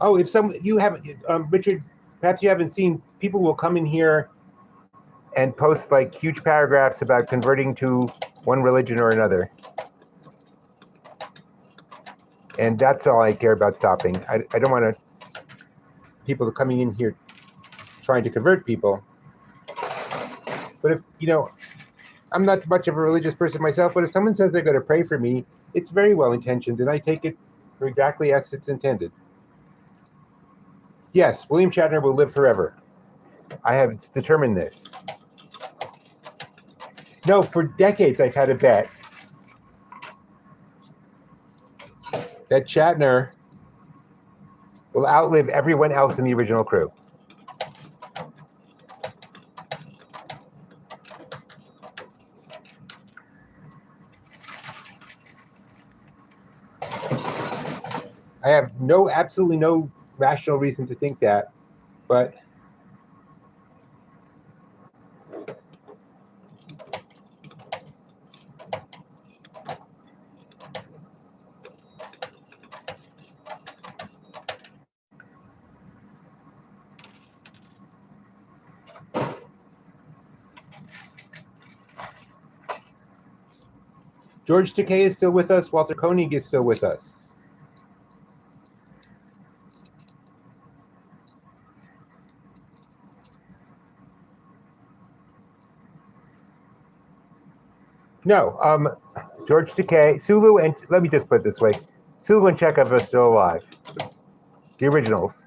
Oh, if you haven't, Richard, perhaps you haven't seen, people will come in here and post like huge paragraphs about converting to one religion or another. And that's all I care about stopping. I don't want people coming in here trying to convert people. But if, I'm not much of a religious person myself, but if someone says they're going to pray for me, it's very well intentioned, and I take it for exactly as it's intended. Yes, William Shatner will live forever. I have determined this. No, for decades I've had a bet that Shatner will outlive everyone else in the original crew. I have absolutely no rational reason to think that, but George Takei is still with us. Walter Koenig is still with us. No, George Takei, Sulu, and let me just put it this way. Sulu and Chekhov are still alive. The originals.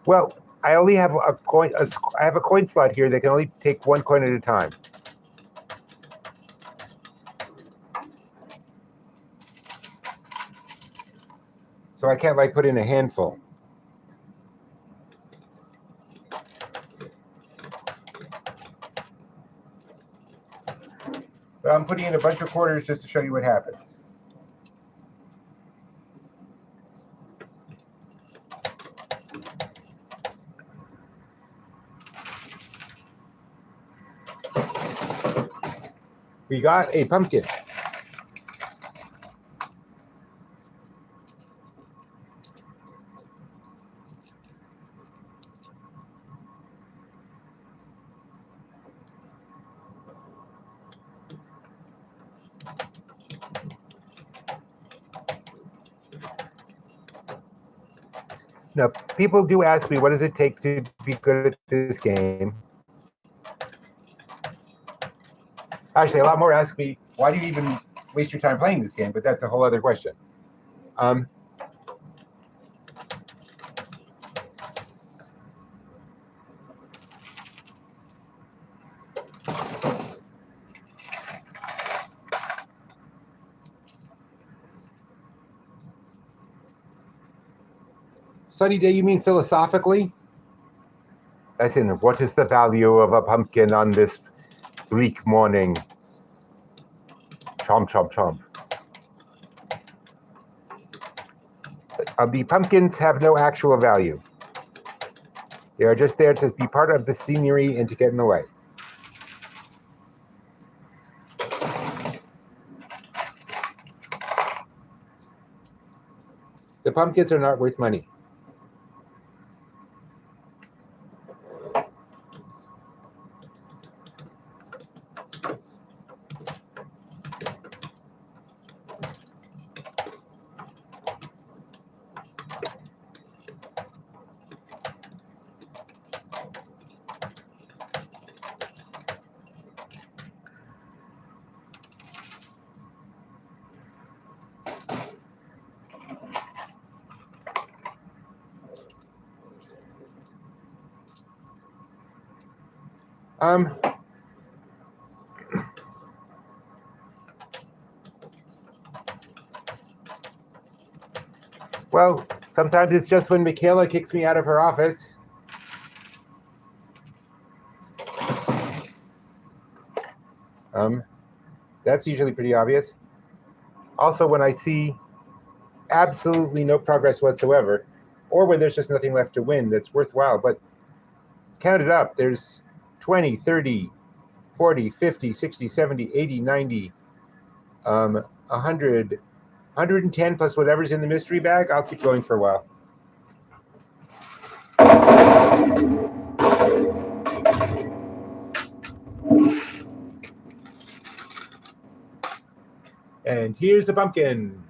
Well, I only have a coin. I have a coin slot here that can only take one coin at a time. So I can't put in a handful. But I'm putting in a bunch of quarters just to show you what happens. We got a pumpkin. Now, people do ask me, what does it take to be good at this game? Actually, a lot more ask me, why do you even waste your time playing this game? But that's a whole other question. Sunny day, you mean philosophically? As in, what is the value of a pumpkin on this bleak morning? Chomp, chomp, chomp. The pumpkins have no actual value. They are just there to be part of the scenery and to get in the way. The pumpkins are not worth money. Um, well, sometimes it's just when Michaela kicks me out of her office. That's usually pretty obvious. Also, when I see absolutely no progress whatsoever, or when there's just nothing left to win that's worthwhile, but count it up. There's 20, 30, 40, 50, 60, 70, 80, 90, 100, 110 plus whatever's in the mystery bag. I'll keep going for a while. And here's the pumpkin.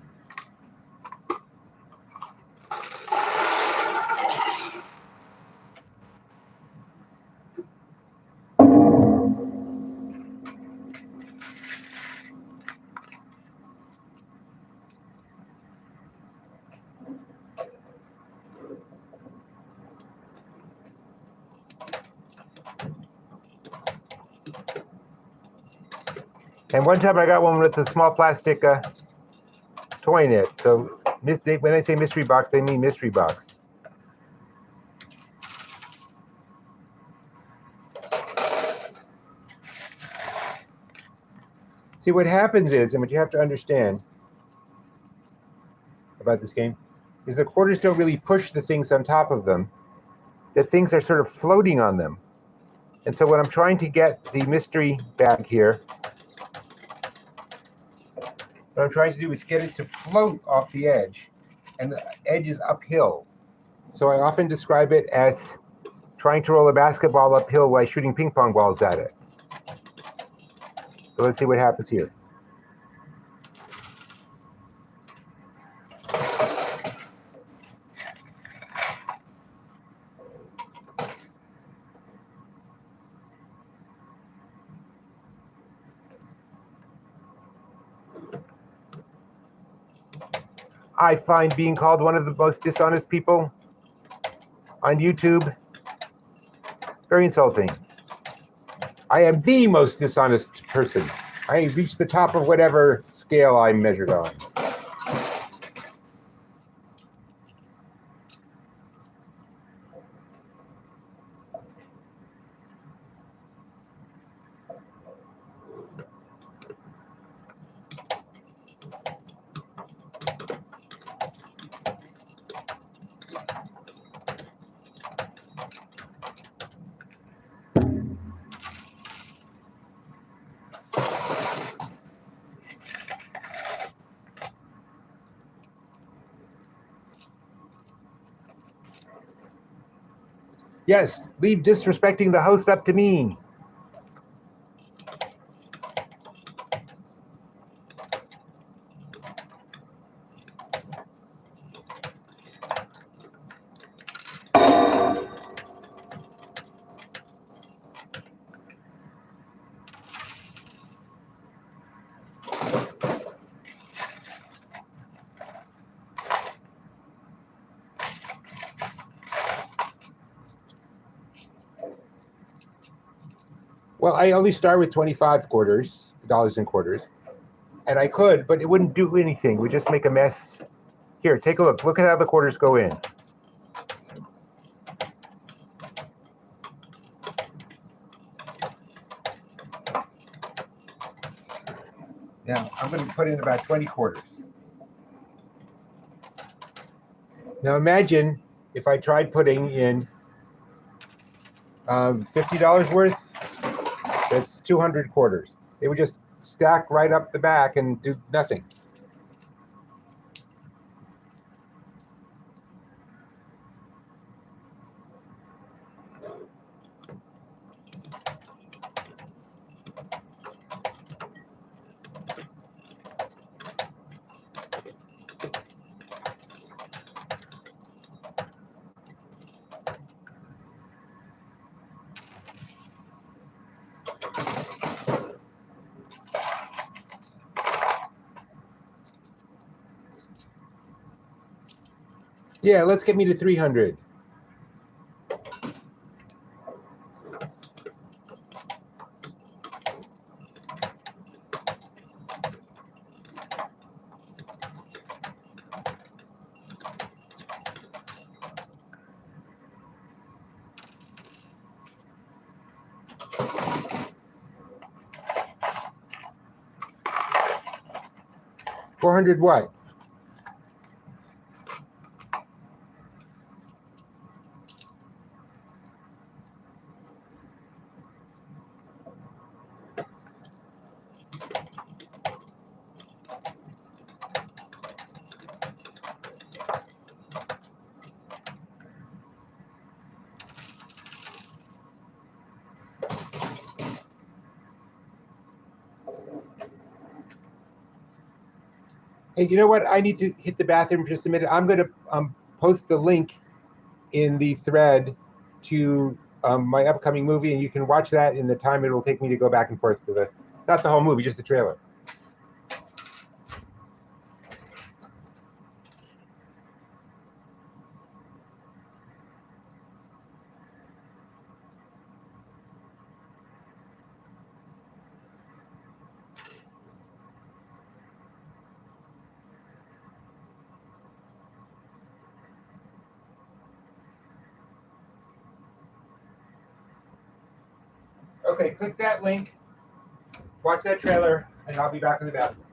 And one time I got one with a small plastic toy in it. So when they say mystery box, they mean mystery box. See, what happens is, and what you have to understand about this game, is the quarters don't really push the things on top of them. The things are sort of floating on them. And so when I'm trying to get the mystery bag here, what I'm trying to do is get it to float off the edge, and the edge is uphill. So I often describe it as trying to roll a basketball uphill while shooting ping pong balls at it. So let's see what happens here. I find being called one of the most dishonest people on YouTube very insulting. I am the most dishonest person. I reached the top of whatever scale I'm measured on. Yes, leave disrespecting the host up to me. Well, I only start with 25 quarters, dollars and quarters. And I could, but it wouldn't do anything. We just make a mess. Here, take a look. Look at how the quarters go in. Now, I'm going to put in about 20 quarters. Now, imagine if I tried putting in $50 worth, that's 200 quarters. They would just stack right up the back and do nothing. Yeah, let's get me to 300. 400 what? Hey, you know what? I need to hit the bathroom for just a minute. I'm going to post the link in the thread to my upcoming movie, and you can watch that in the time it will take me to go back and forth to the, not the whole movie, just the trailer. Okay, click that link, watch that trailer, and I'll be back in the bathroom.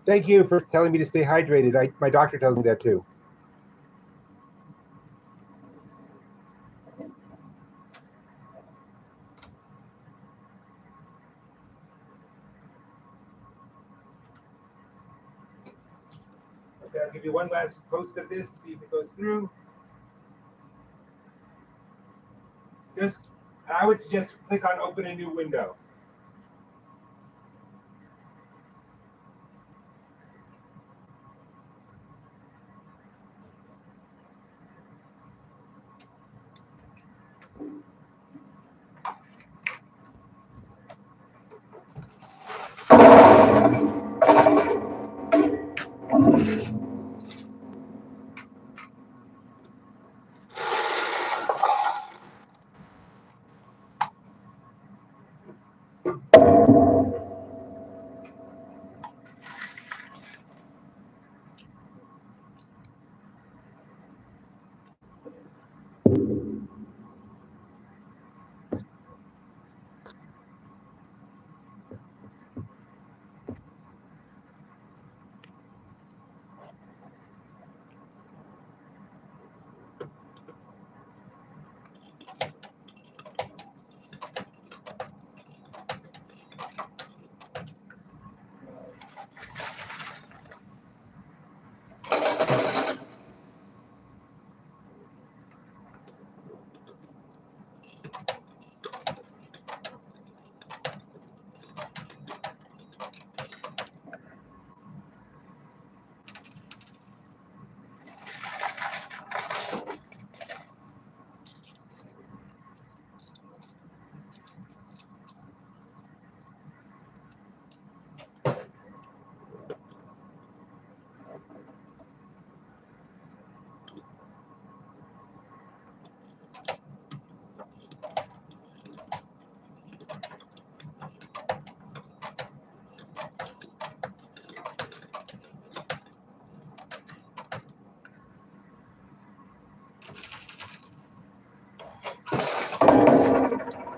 Thank you for telling me to stay hydrated. My doctor tells me that too. Okay, I'll give you one last post of this, see if it goes through. I would suggest click on open a new window.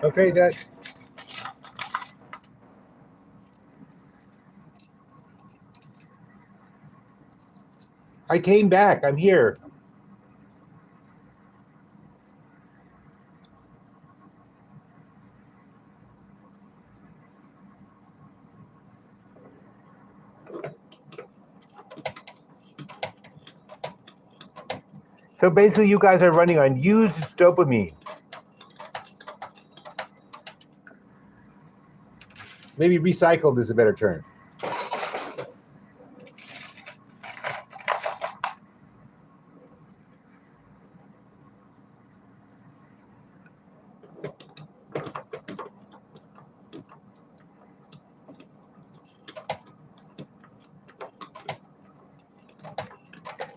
Okay, that. I came back. I'm here. So basically, you guys are running on used dopamine. Maybe recycled is a better term.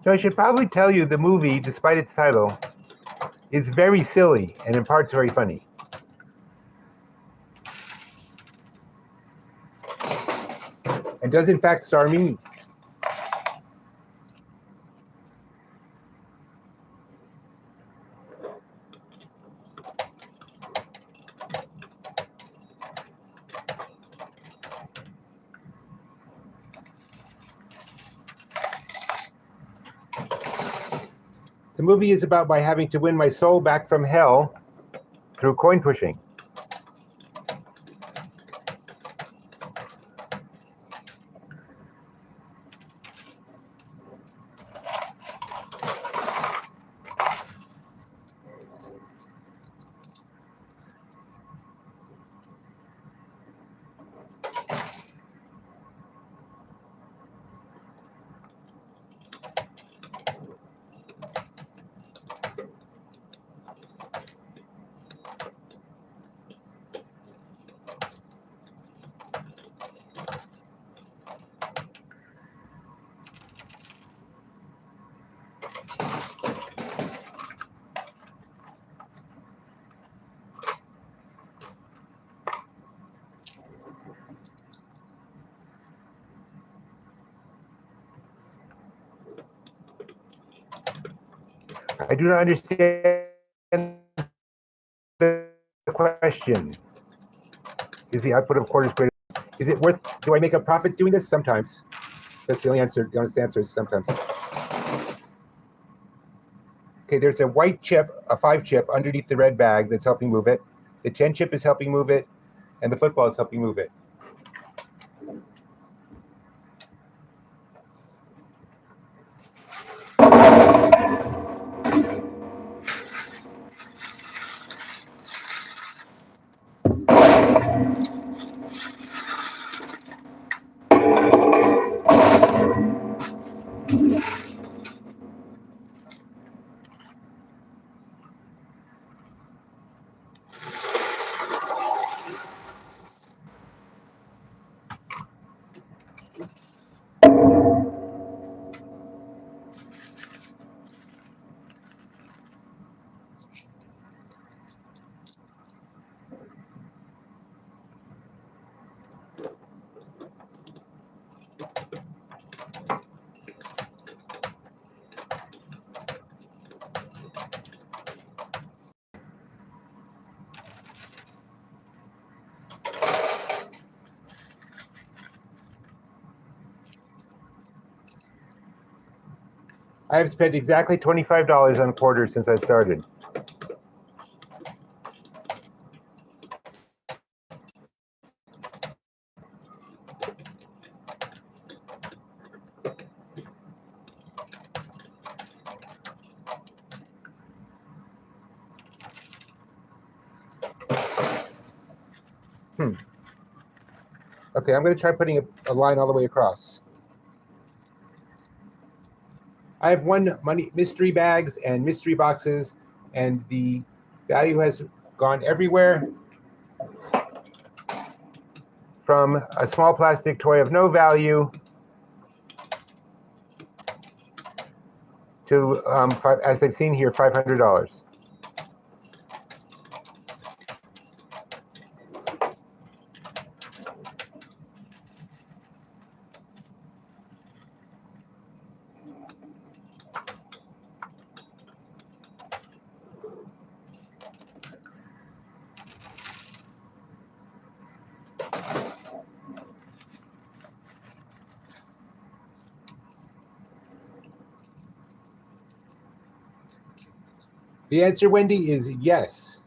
So I should probably tell you the movie, despite its title, is very silly and in parts very funny. And does in fact star me. The movie is about my having to win my soul back from hell through coin pushing. I do not understand the question. Is the output of quarters greater? Is it worth? Do I make a profit doing this? Sometimes. That's the only answer. The honest answer is sometimes. Okay, there's a white chip, a 5 chip underneath the red bag that's helping move it. The 10 chip is helping move it, and the football is helping move it. I have spent exactly $25 on quarters since I started. Okay, I'm going to try putting a line all the way across. I have won money mystery bags and mystery boxes, and the value has gone everywhere from a small plastic toy of no value to, as they've seen here, $500. The answer, Wendy, is yes.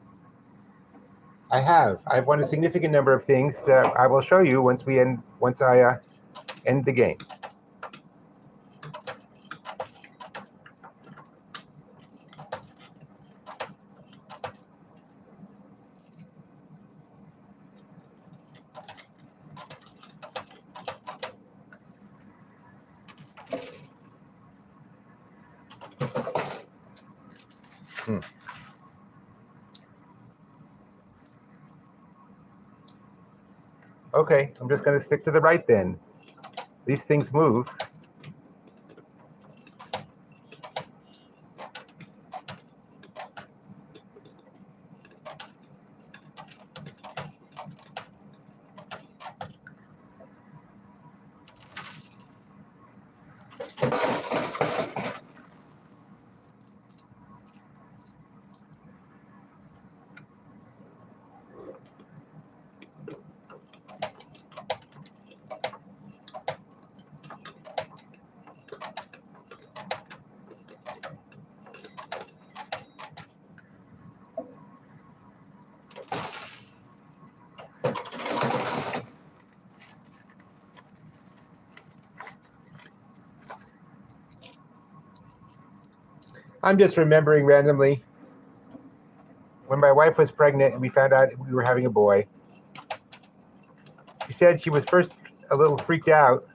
I have. I've won a significant number of things that I will show you once I end the game. Okay, I'm just going to stick to the right then. These things move. I'm just remembering randomly when my wife was pregnant and we found out we were having a boy. She said she was first a little freaked out.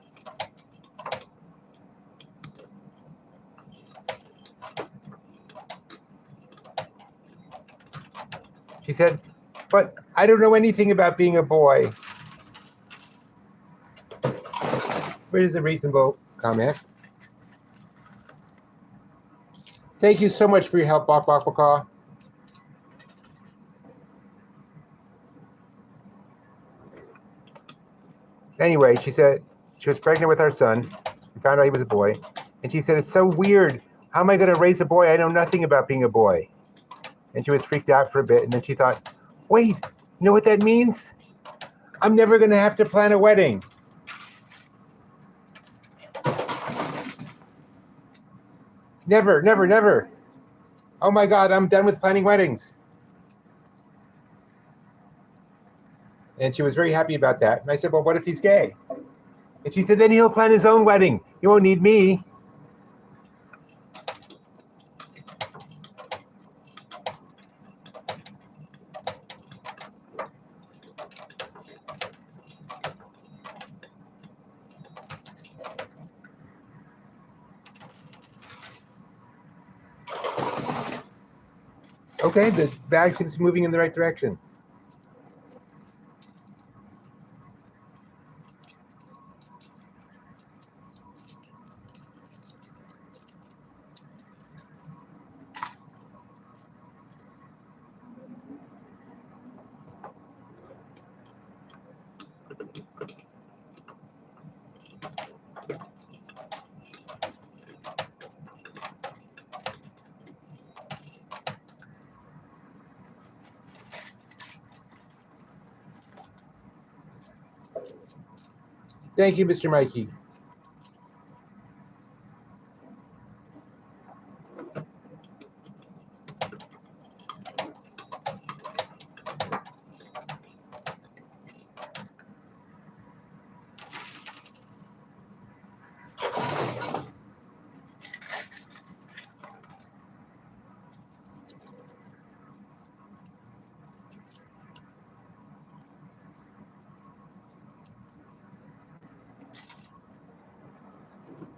She said, "But I don't know anything about being a boy." Which is a reasonable comment. Thank you so much for your help, Bok Bok Bakaw. Anyway, she said she was pregnant with our son. We found out he was a boy. And she said, "It's so weird. How am I going to raise a boy? I know nothing about being a boy." And she was freaked out for a bit. And then she thought, wait, you know what that means? I'm never going to have to plan a wedding. Never, never, never. Oh my God, I'm done with planning weddings. And she was very happy about that. And I said, well, what if he's gay? And she said, then he'll plan his own wedding. He won't need me. Okay, the bag seems moving in the right direction. Thank you, Mr. Mikey.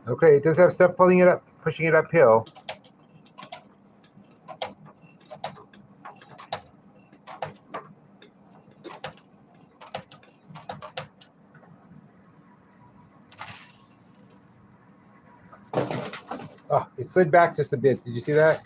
Okay, it does have stuff pulling it up, pushing it uphill. Oh, it slid back just a bit. Did you see that?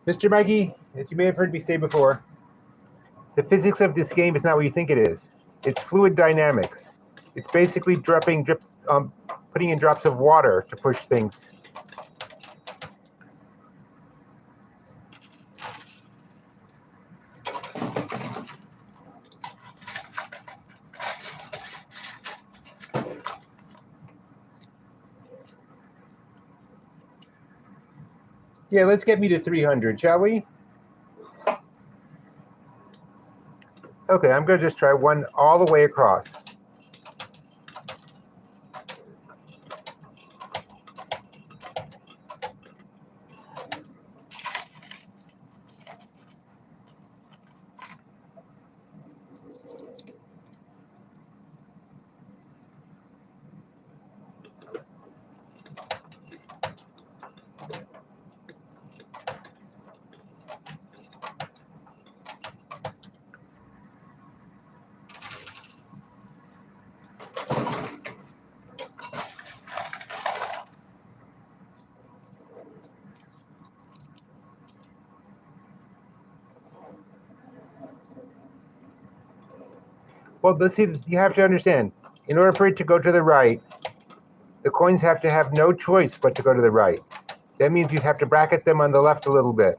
Mr. Mikey, as you may have heard me say before, the physics of this game is not what you think it is. It's fluid dynamics. It's basically putting in drops of water to push things. Yeah, let's get me to 300, shall we? Okay, I'm going to just try one all the way across. Well, let's see, you have to understand, in order for it to go to the right, the coins have to have no choice but to go to the right. That means you'd have to bracket them on the left a little bit.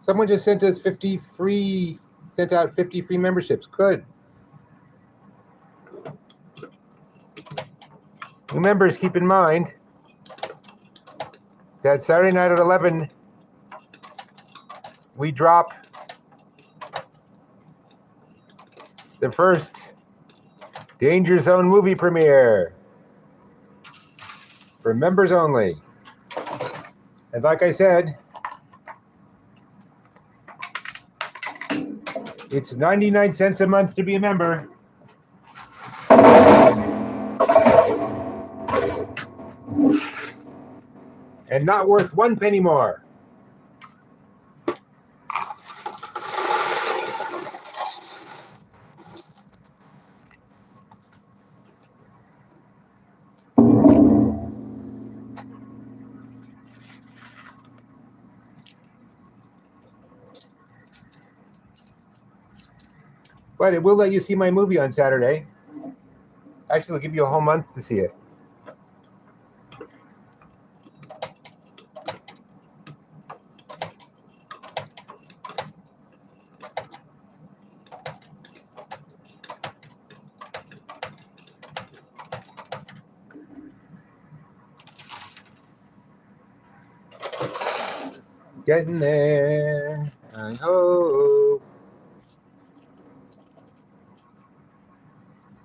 Someone just sent out 50 free memberships. Good. New members, keep in mind that Saturday night at 11, we drop the first Danger Zone movie premiere for members only. And like I said, it's 99 cents a month to be a member. And not worth 1 penny more. But it will let you see my movie on Saturday. Actually, it'll give you a whole month to see it. Getting there, I hope.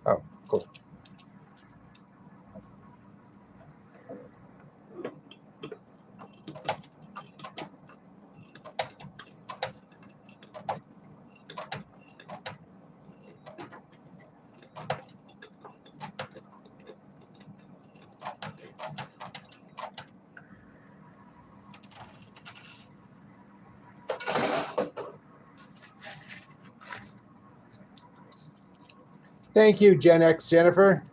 Oh, cool. Thank you, Gen X Jennifer.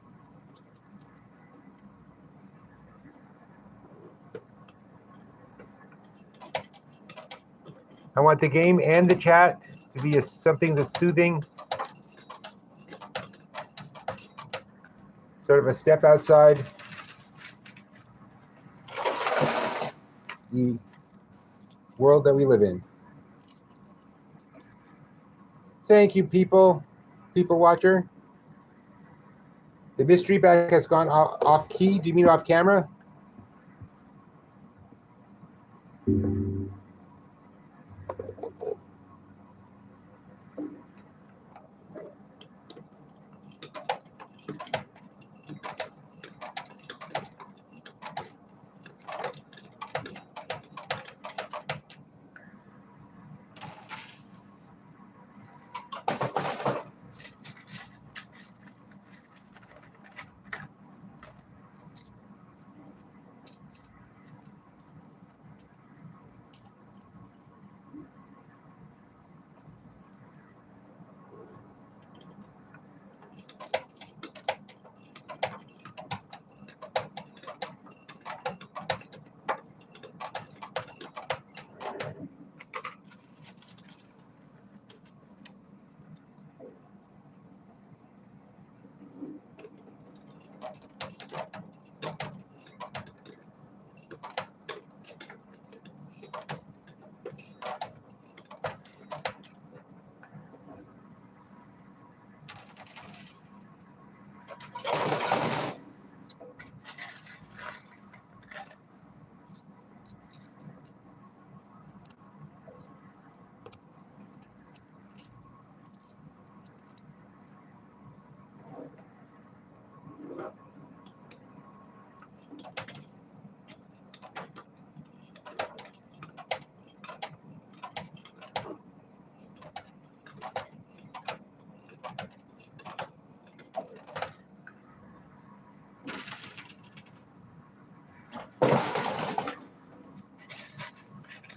I want the game and the chat to be something that's soothing sort of a step outside the world that we live in. Thank you, people watcher. The mystery bag has gone off key. Do you mean off camera?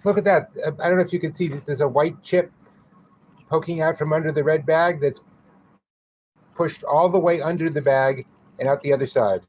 Look at that. I don't know if you can see, there's a white chip poking out from under the red bag that's pushed all the way under the bag and out the other side.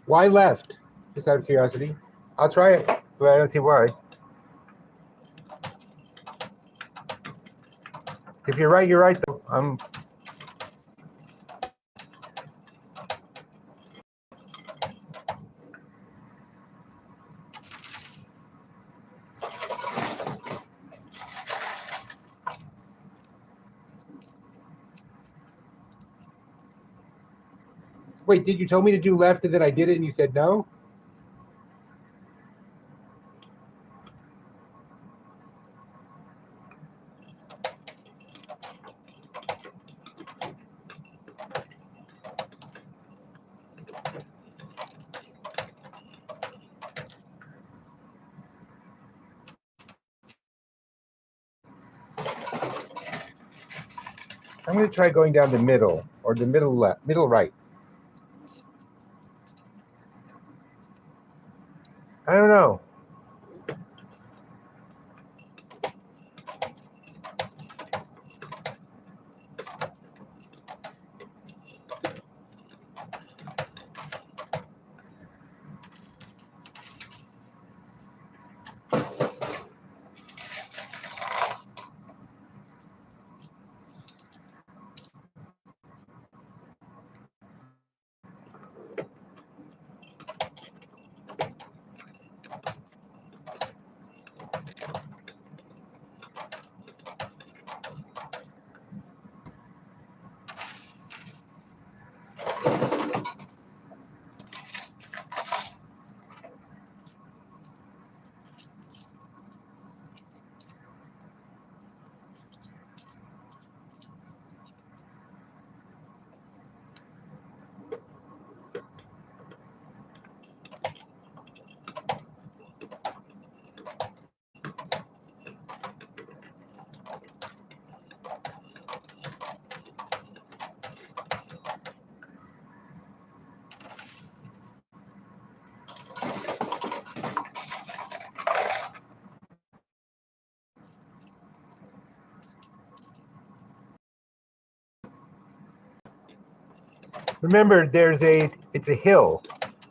Why left? Just out of curiosity. I'll try it, but I don't see why. If you're right, you're right, though. Wait, did you tell me to do left and then I did it and you said no? I'm going to try going down the middle, or the middle left, middle right. I don't know. Remember, it's a hill.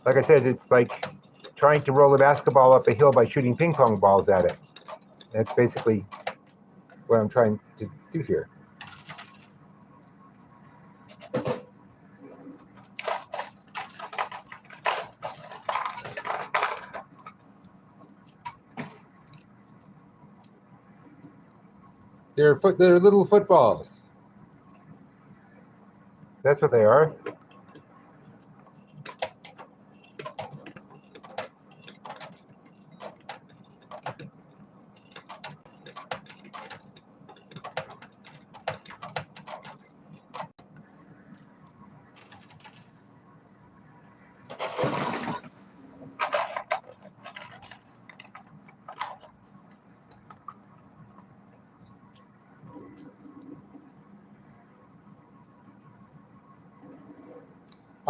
Like I said, it's like trying to roll a basketball up a hill by shooting ping pong balls at it. That's basically what I'm trying to do here. They're little footballs. That's what they are.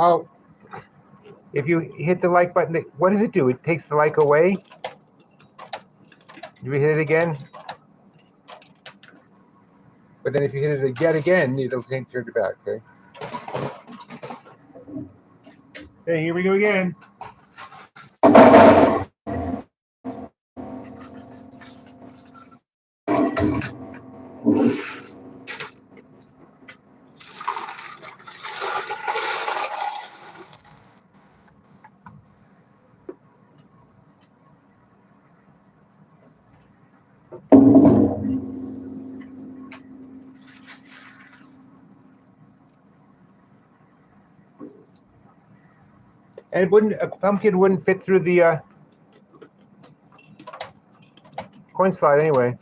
Oh, if you hit the like button, what does it do? It takes the like away? Do we hit it again? But then if you hit it yet again, it'll turn it back, okay? Okay, here we go again. And a pumpkin wouldn't fit through the coin slide anyway.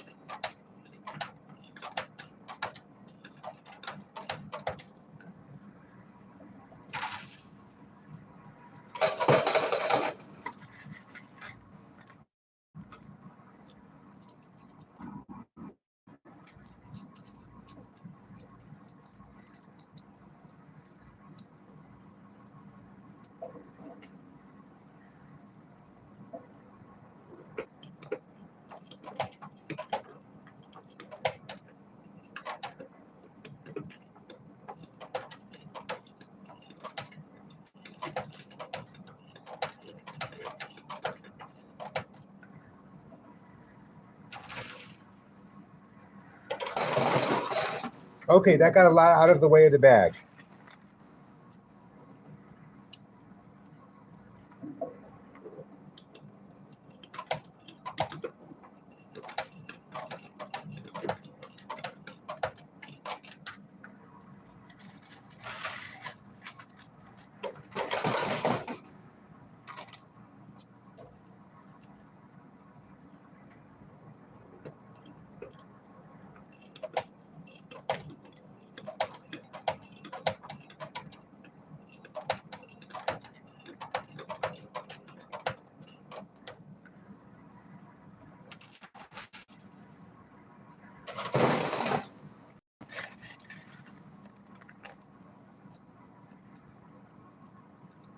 Okay, that got a lot out of the way of the bag.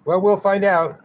Well, we'll find out.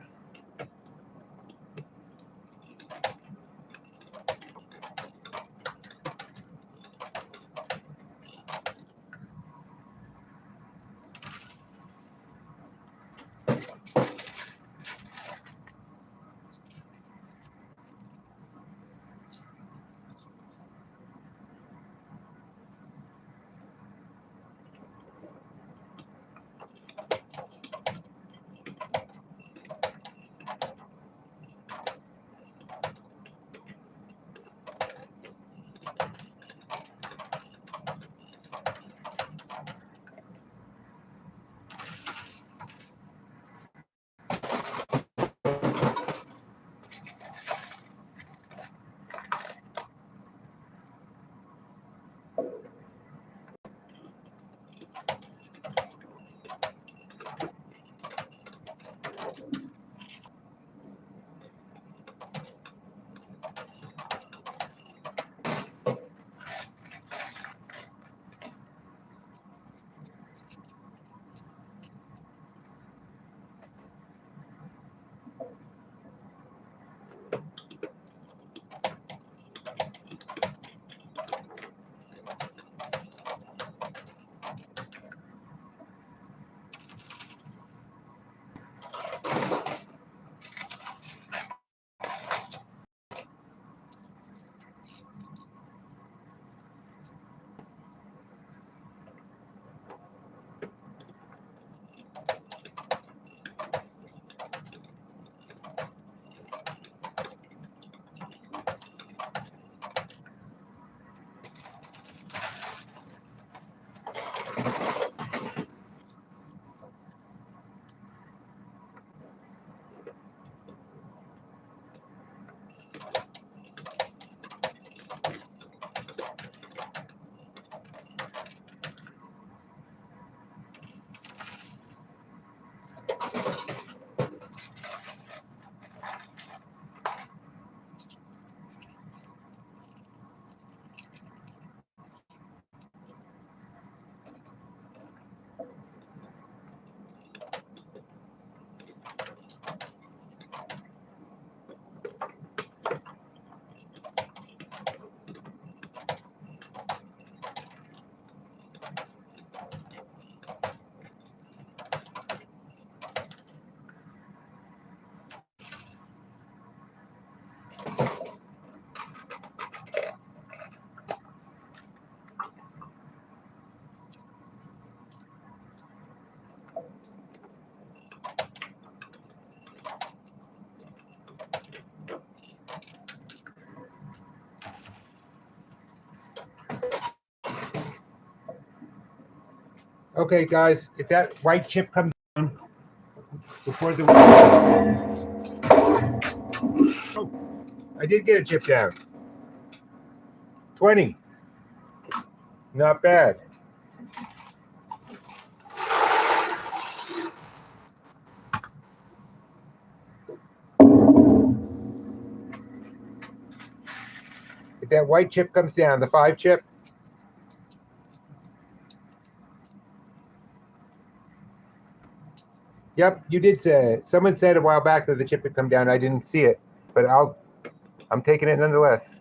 Okay, guys, if that white chip comes down before the... Oh, I did get a chip down. 20. Not bad. If that white chip comes down, the 5 chip. Yep, you did say it. Someone said a while back that the chip would come down. I didn't see it, but I'm taking it nonetheless.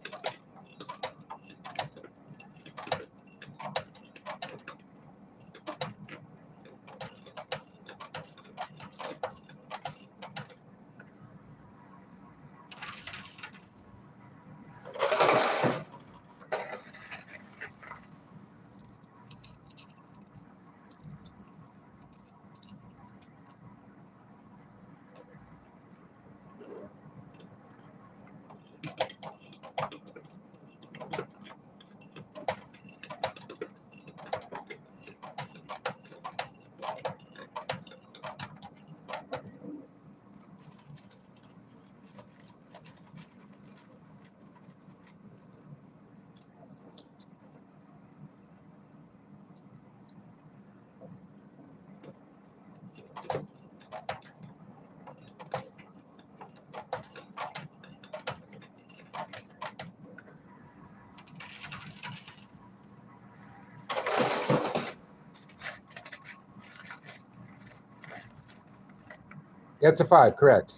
That's a 5, correct.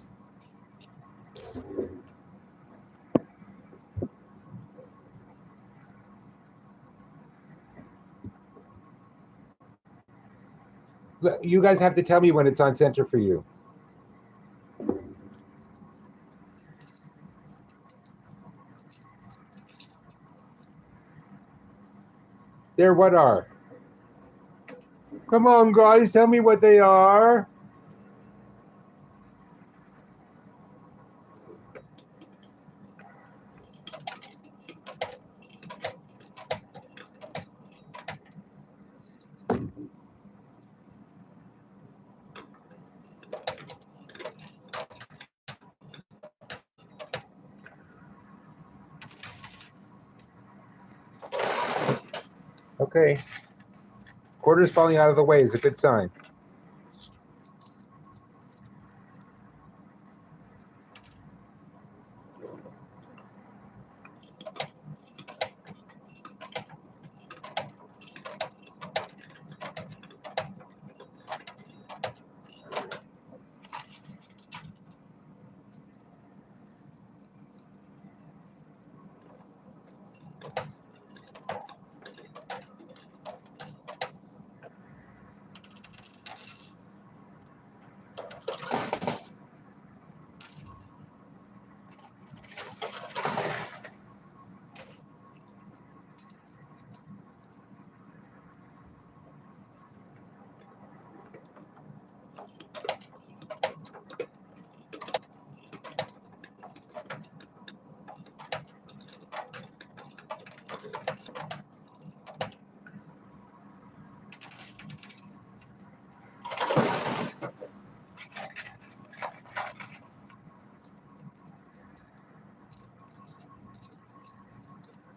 You guys have to tell me when it's on center for you. There, what are? Come on, guys, tell me what they are. Okay. Quarters falling out of the way is a good sign.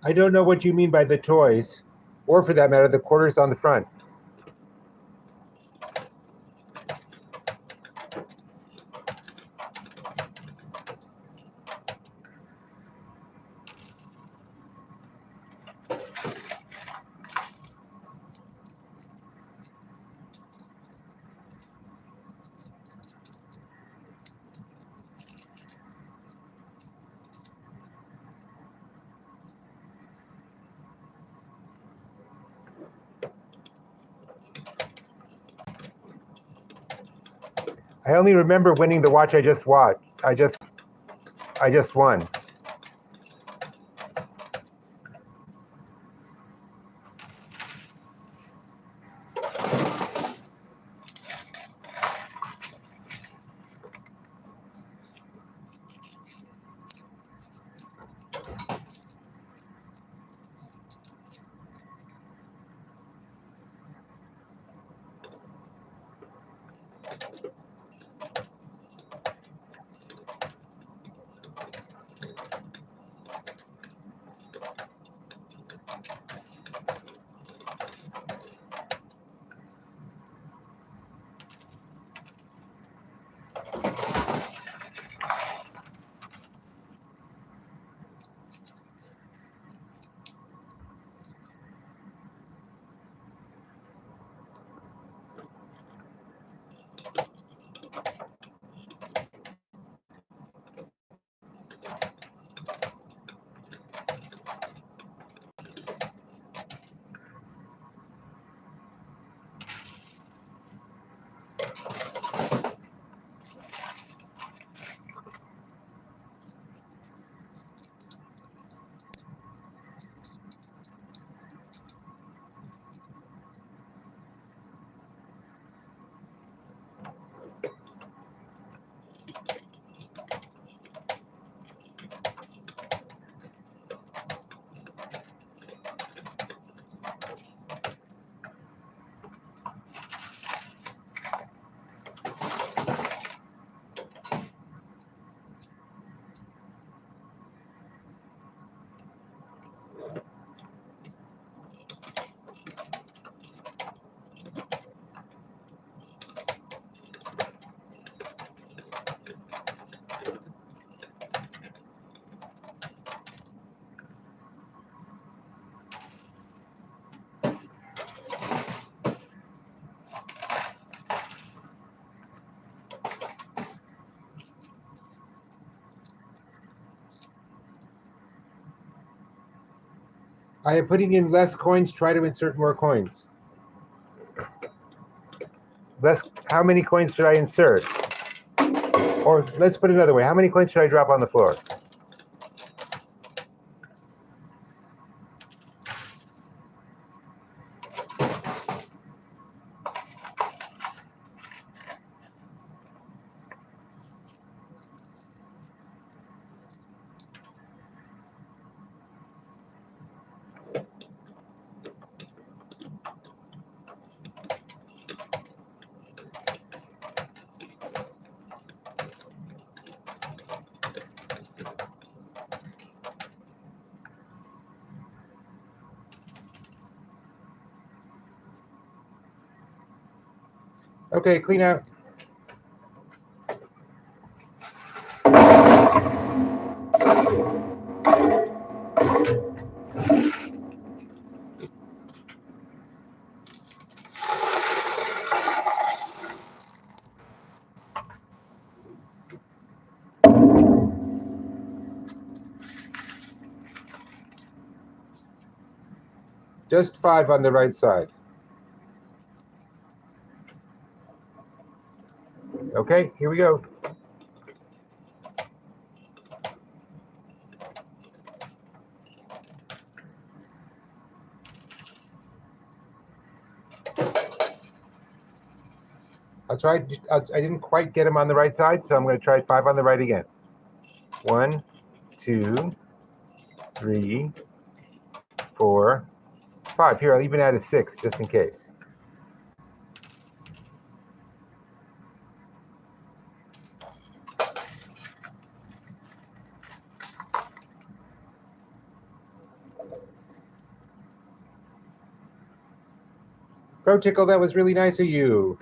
I don't know what you mean by the toys, or for that matter, the quarters on the front. I only remember winning the watch I just watched. I just won. I am putting in less coins. Try to insert more coins. How many coins should I insert? Or let's put it another way. How many coins should I drop on the floor? Okay, clean out. Just 5 on the right side. Okay, here we go. I didn't quite get them on the right side, so I'm going to try 5 on the right again. 1, 2, 3, 4, 5. Here, I'll even add a 6 just in case. Pro Tickle, that was really nice of you.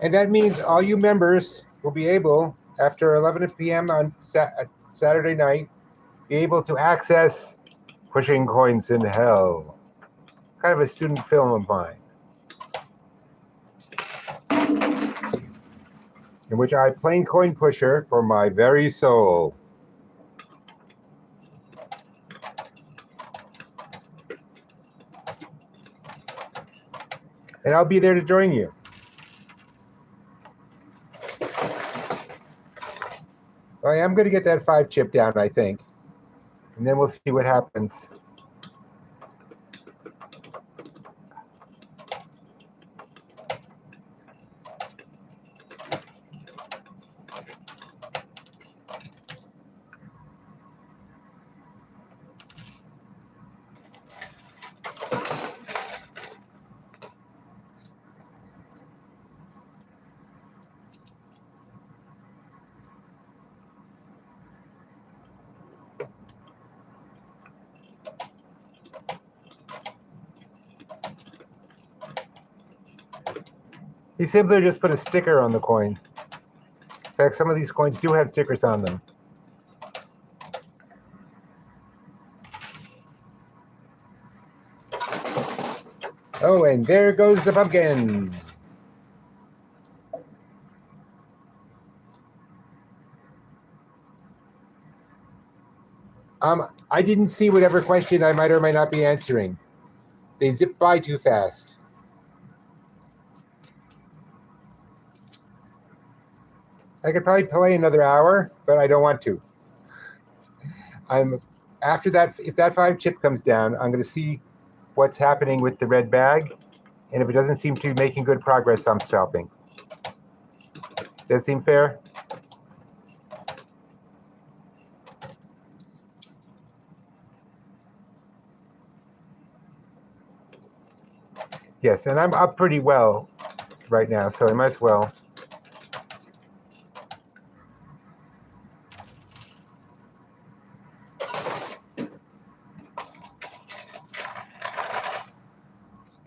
And that means all you members will be able, after 11 p.m. on Saturday night, be able to access Pushing Coins in Hell, kind of a student film of mine, in which I play coin pusher for my very soul. And I'll be there to join you. I am going to get that 5 chip down, I think. And then we'll see what happens. You simply just put a sticker on the coin. In fact, some of these coins do have stickers on them. Oh, and there goes the pumpkin. I didn't see whatever question I might or might not be answering. They zip by too fast. I could probably play another hour, but I don't want to. After that, if that 5 chip comes down, I'm going to see what's happening with the red bag, and if it doesn't seem to be making good progress, I'm stopping. Does that seem fair? Yes, and I'm up pretty well right now, so I might as well.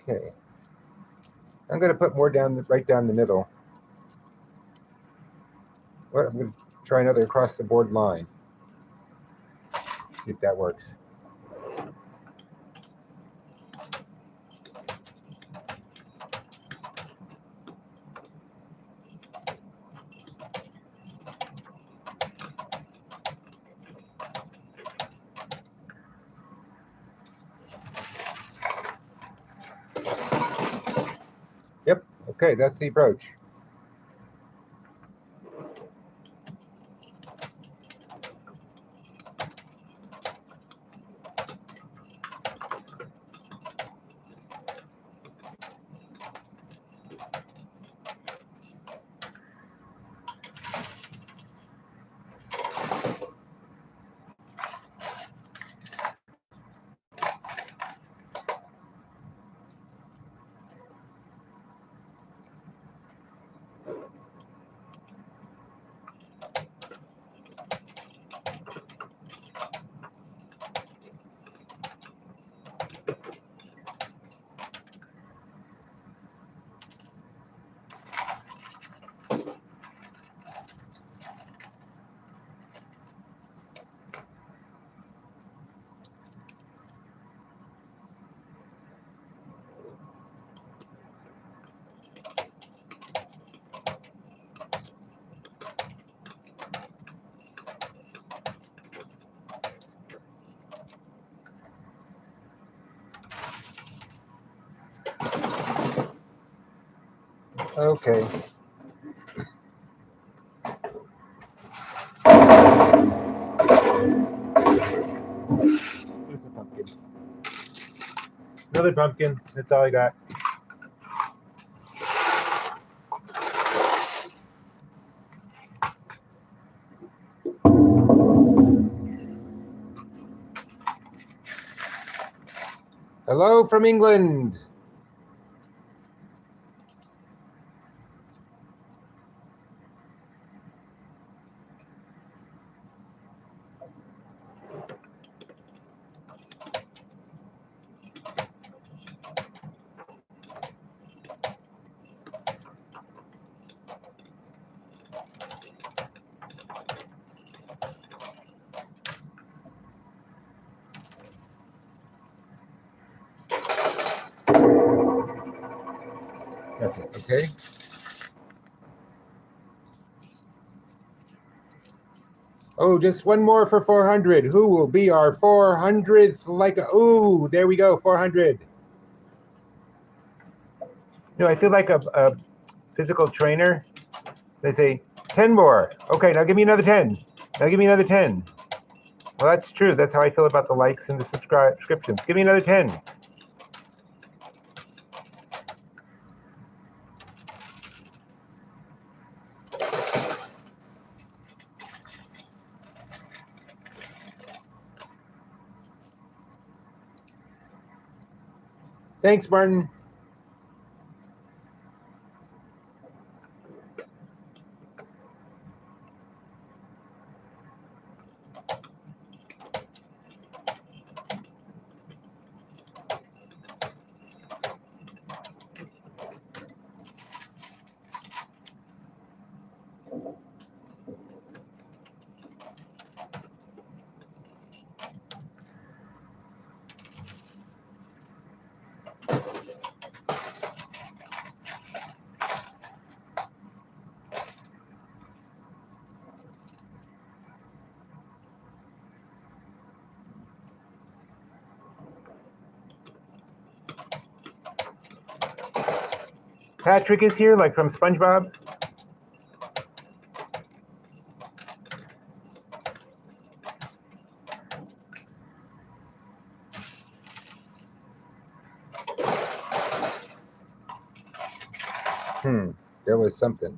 Okay. I'm going to put more down, right down the middle. Well, I'm going to try another across the board line. See if that works. Yep, okay, that's the approach. Okay. Here's a pumpkin. Another pumpkin. That's all I got. Hello from England. Nothing. Okay. Oh, just one more for 400. Who will be our 400th? Ooh, there we go, 400. I feel like a physical trainer. They say, 10 more. Okay, now give me another 10. Now give me another 10. Well, that's true. That's how I feel about the likes and the subscriptions. Give me another 10. Thanks, Martin. Patrick is here, like from SpongeBob. There was something.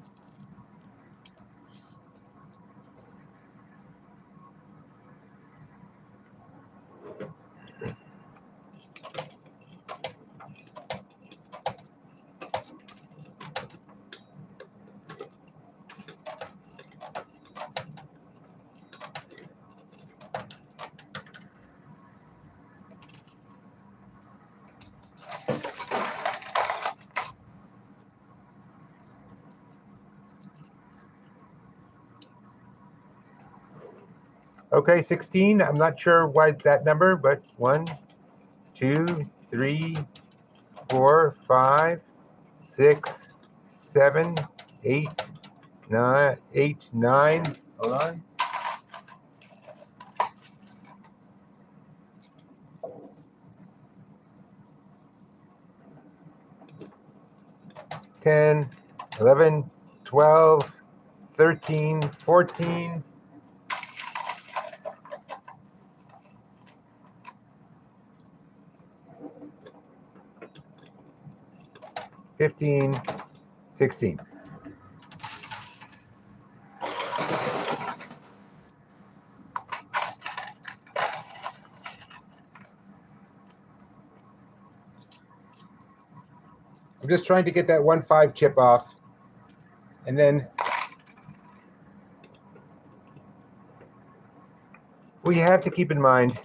Okay, 16. I'm not sure why that number, but 1, 2, 3, 4, 5, 6, 7, 8, 9. Hold on. 10, 11, 12, 13, 14. 15, 16. I'm just trying to get that 1-5 chip off. And then we have to keep in mind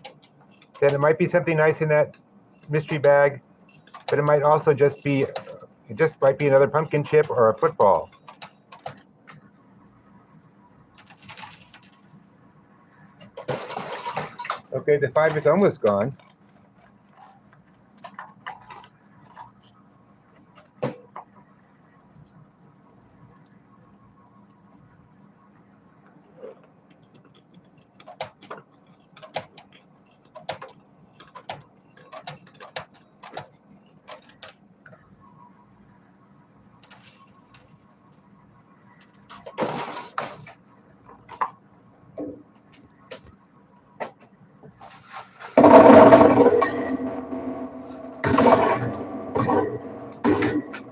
that it might be something nice in that mystery bag, but it might also just might be another pumpkin chip or a football. Okay, the 5 is almost gone.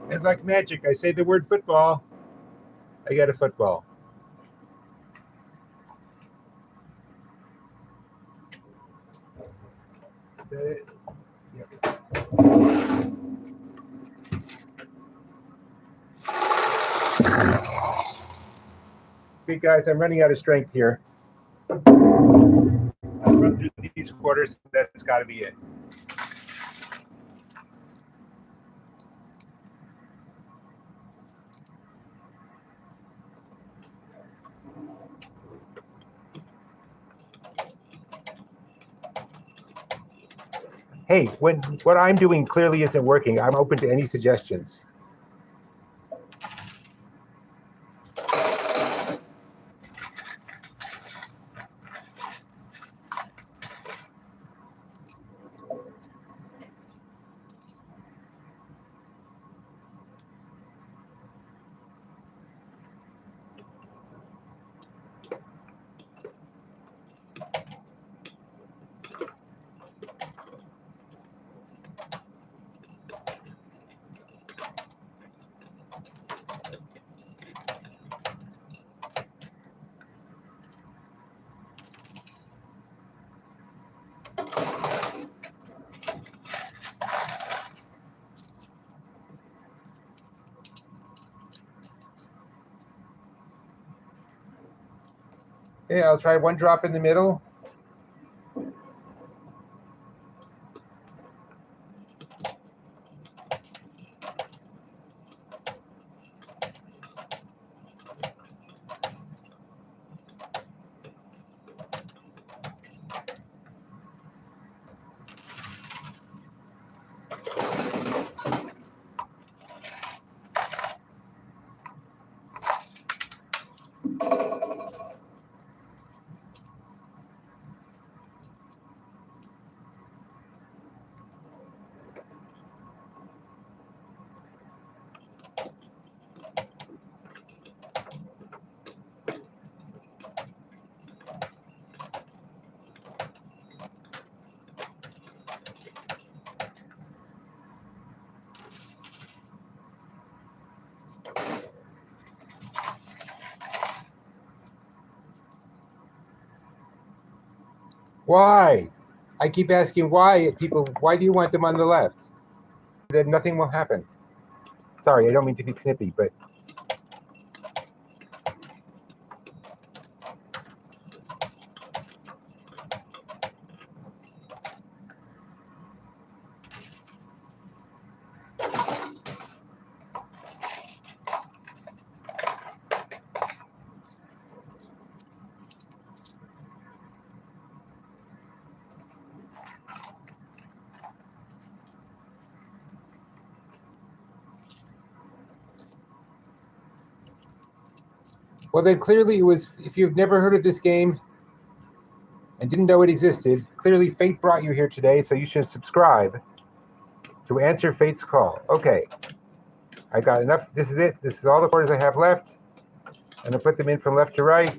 It's like magic. I say the word football, I get a football. Is that it? Yep. Okay, guys, I'm running out of strength here. I'll run through these quarters. That's got to be it. Hey, what I'm doing clearly isn't working. I'm open to any suggestions. Okay, I'll try one drop in the middle. Why? I keep asking why people, why do you want them on the left? Then nothing will happen. Sorry, I don't mean to be snippy, but well, then clearly it was, if you've never heard of this game and didn't know it existed, clearly fate brought you here today, so you should subscribe to answer fate's call. Okay, I got enough. This is it. This is all the quarters I have left. I'm gonna put them in from left to right,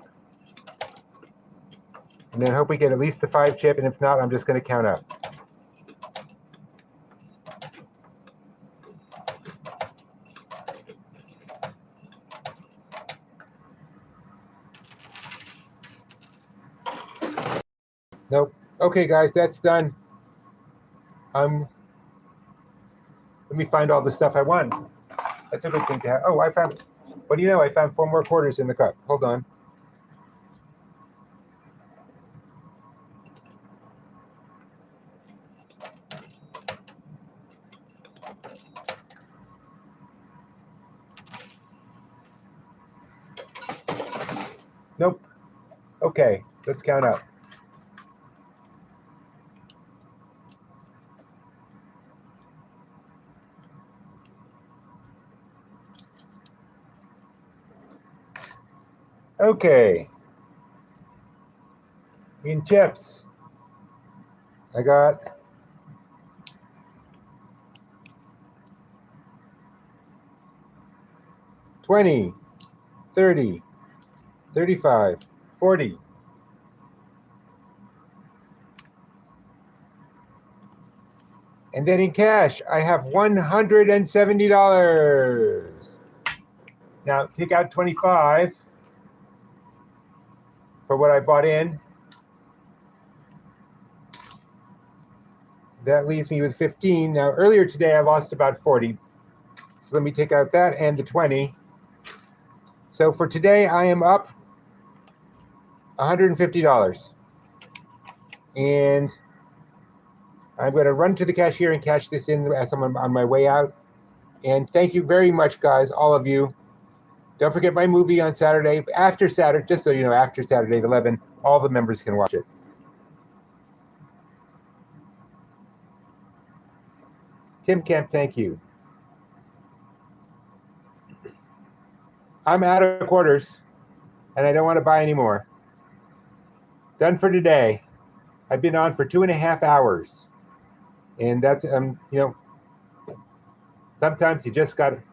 and then hope we get at least the 5 chip, and if not, I'm just gonna count up. Nope. Okay, guys, that's done. Let me find all the stuff I won. That's a good thing to have. Oh, I found, what do you know? I found 4 more quarters in the cup. Hold on. Nope. Okay, let's count up. Okay. In chips, I got 20, 30, 35, 40. And then in cash, I have $170. Now take out 25 for what I bought in. That leaves me with 15. Now earlier today I lost about 40. So let me take out that and the 20. So for today I am up $150. And I'm going to run to the cashier and cash this in as I'm on my way out. And thank you very much, guys, all of you. Don't forget my movie on Saturday. After Saturday, just so you know, after Saturday at 11, all the members can watch it. Tim Kemp, thank you. I'm out of quarters, and I don't want to buy any more. Done for today. I've been on for 2.5 hours. And that's, you know, sometimes you just got to.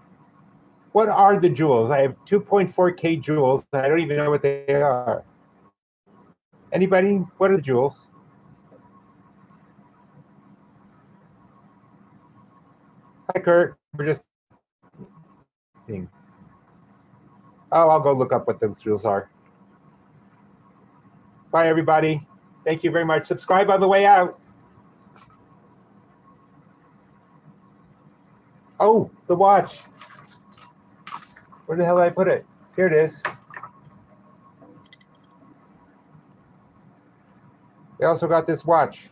What are the jewels? I have 2.4K jewels, and I don't even know what they are. Anybody? What are the jewels? Hi, Kurt. We're just seeing. Oh, I'll go look up what those jewels are. Bye, everybody. Thank you very much. Subscribe on the way out. Oh, the watch. Where the hell did I put it? Here it is. I also got this watch.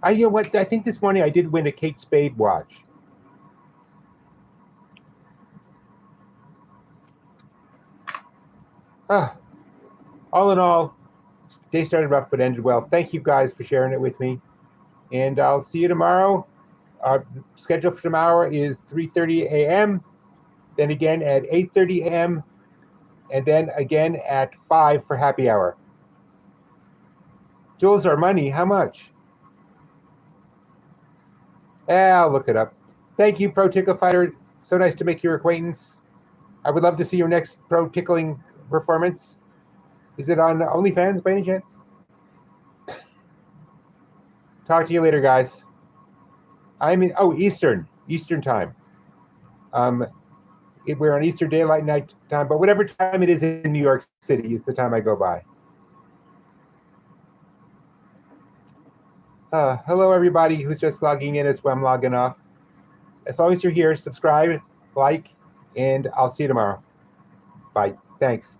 You know what? I think this morning I did win a Kate Spade watch. All in all, day started rough but ended well. Thank you guys for sharing it with me. And I'll see you tomorrow. Our schedule for tomorrow is 3:30 a.m., then again at 8:30 a.m., and then again at 5 for happy hour. Jules or money, how much? I'll look it up. Thank you, Pro Tickle Fighter. So nice to make your acquaintance. I would love to see your next pro tickling performance. Is it on OnlyFans by any chance? Talk to you later, guys. I'm in Eastern time. We're on Eastern Daylight Night time, but whatever time it is in New York City is the time I go by. Hello, everybody who's just logging in as well. I'm logging off. As long as you're here, subscribe, like, and I'll see you tomorrow. Bye. Thanks.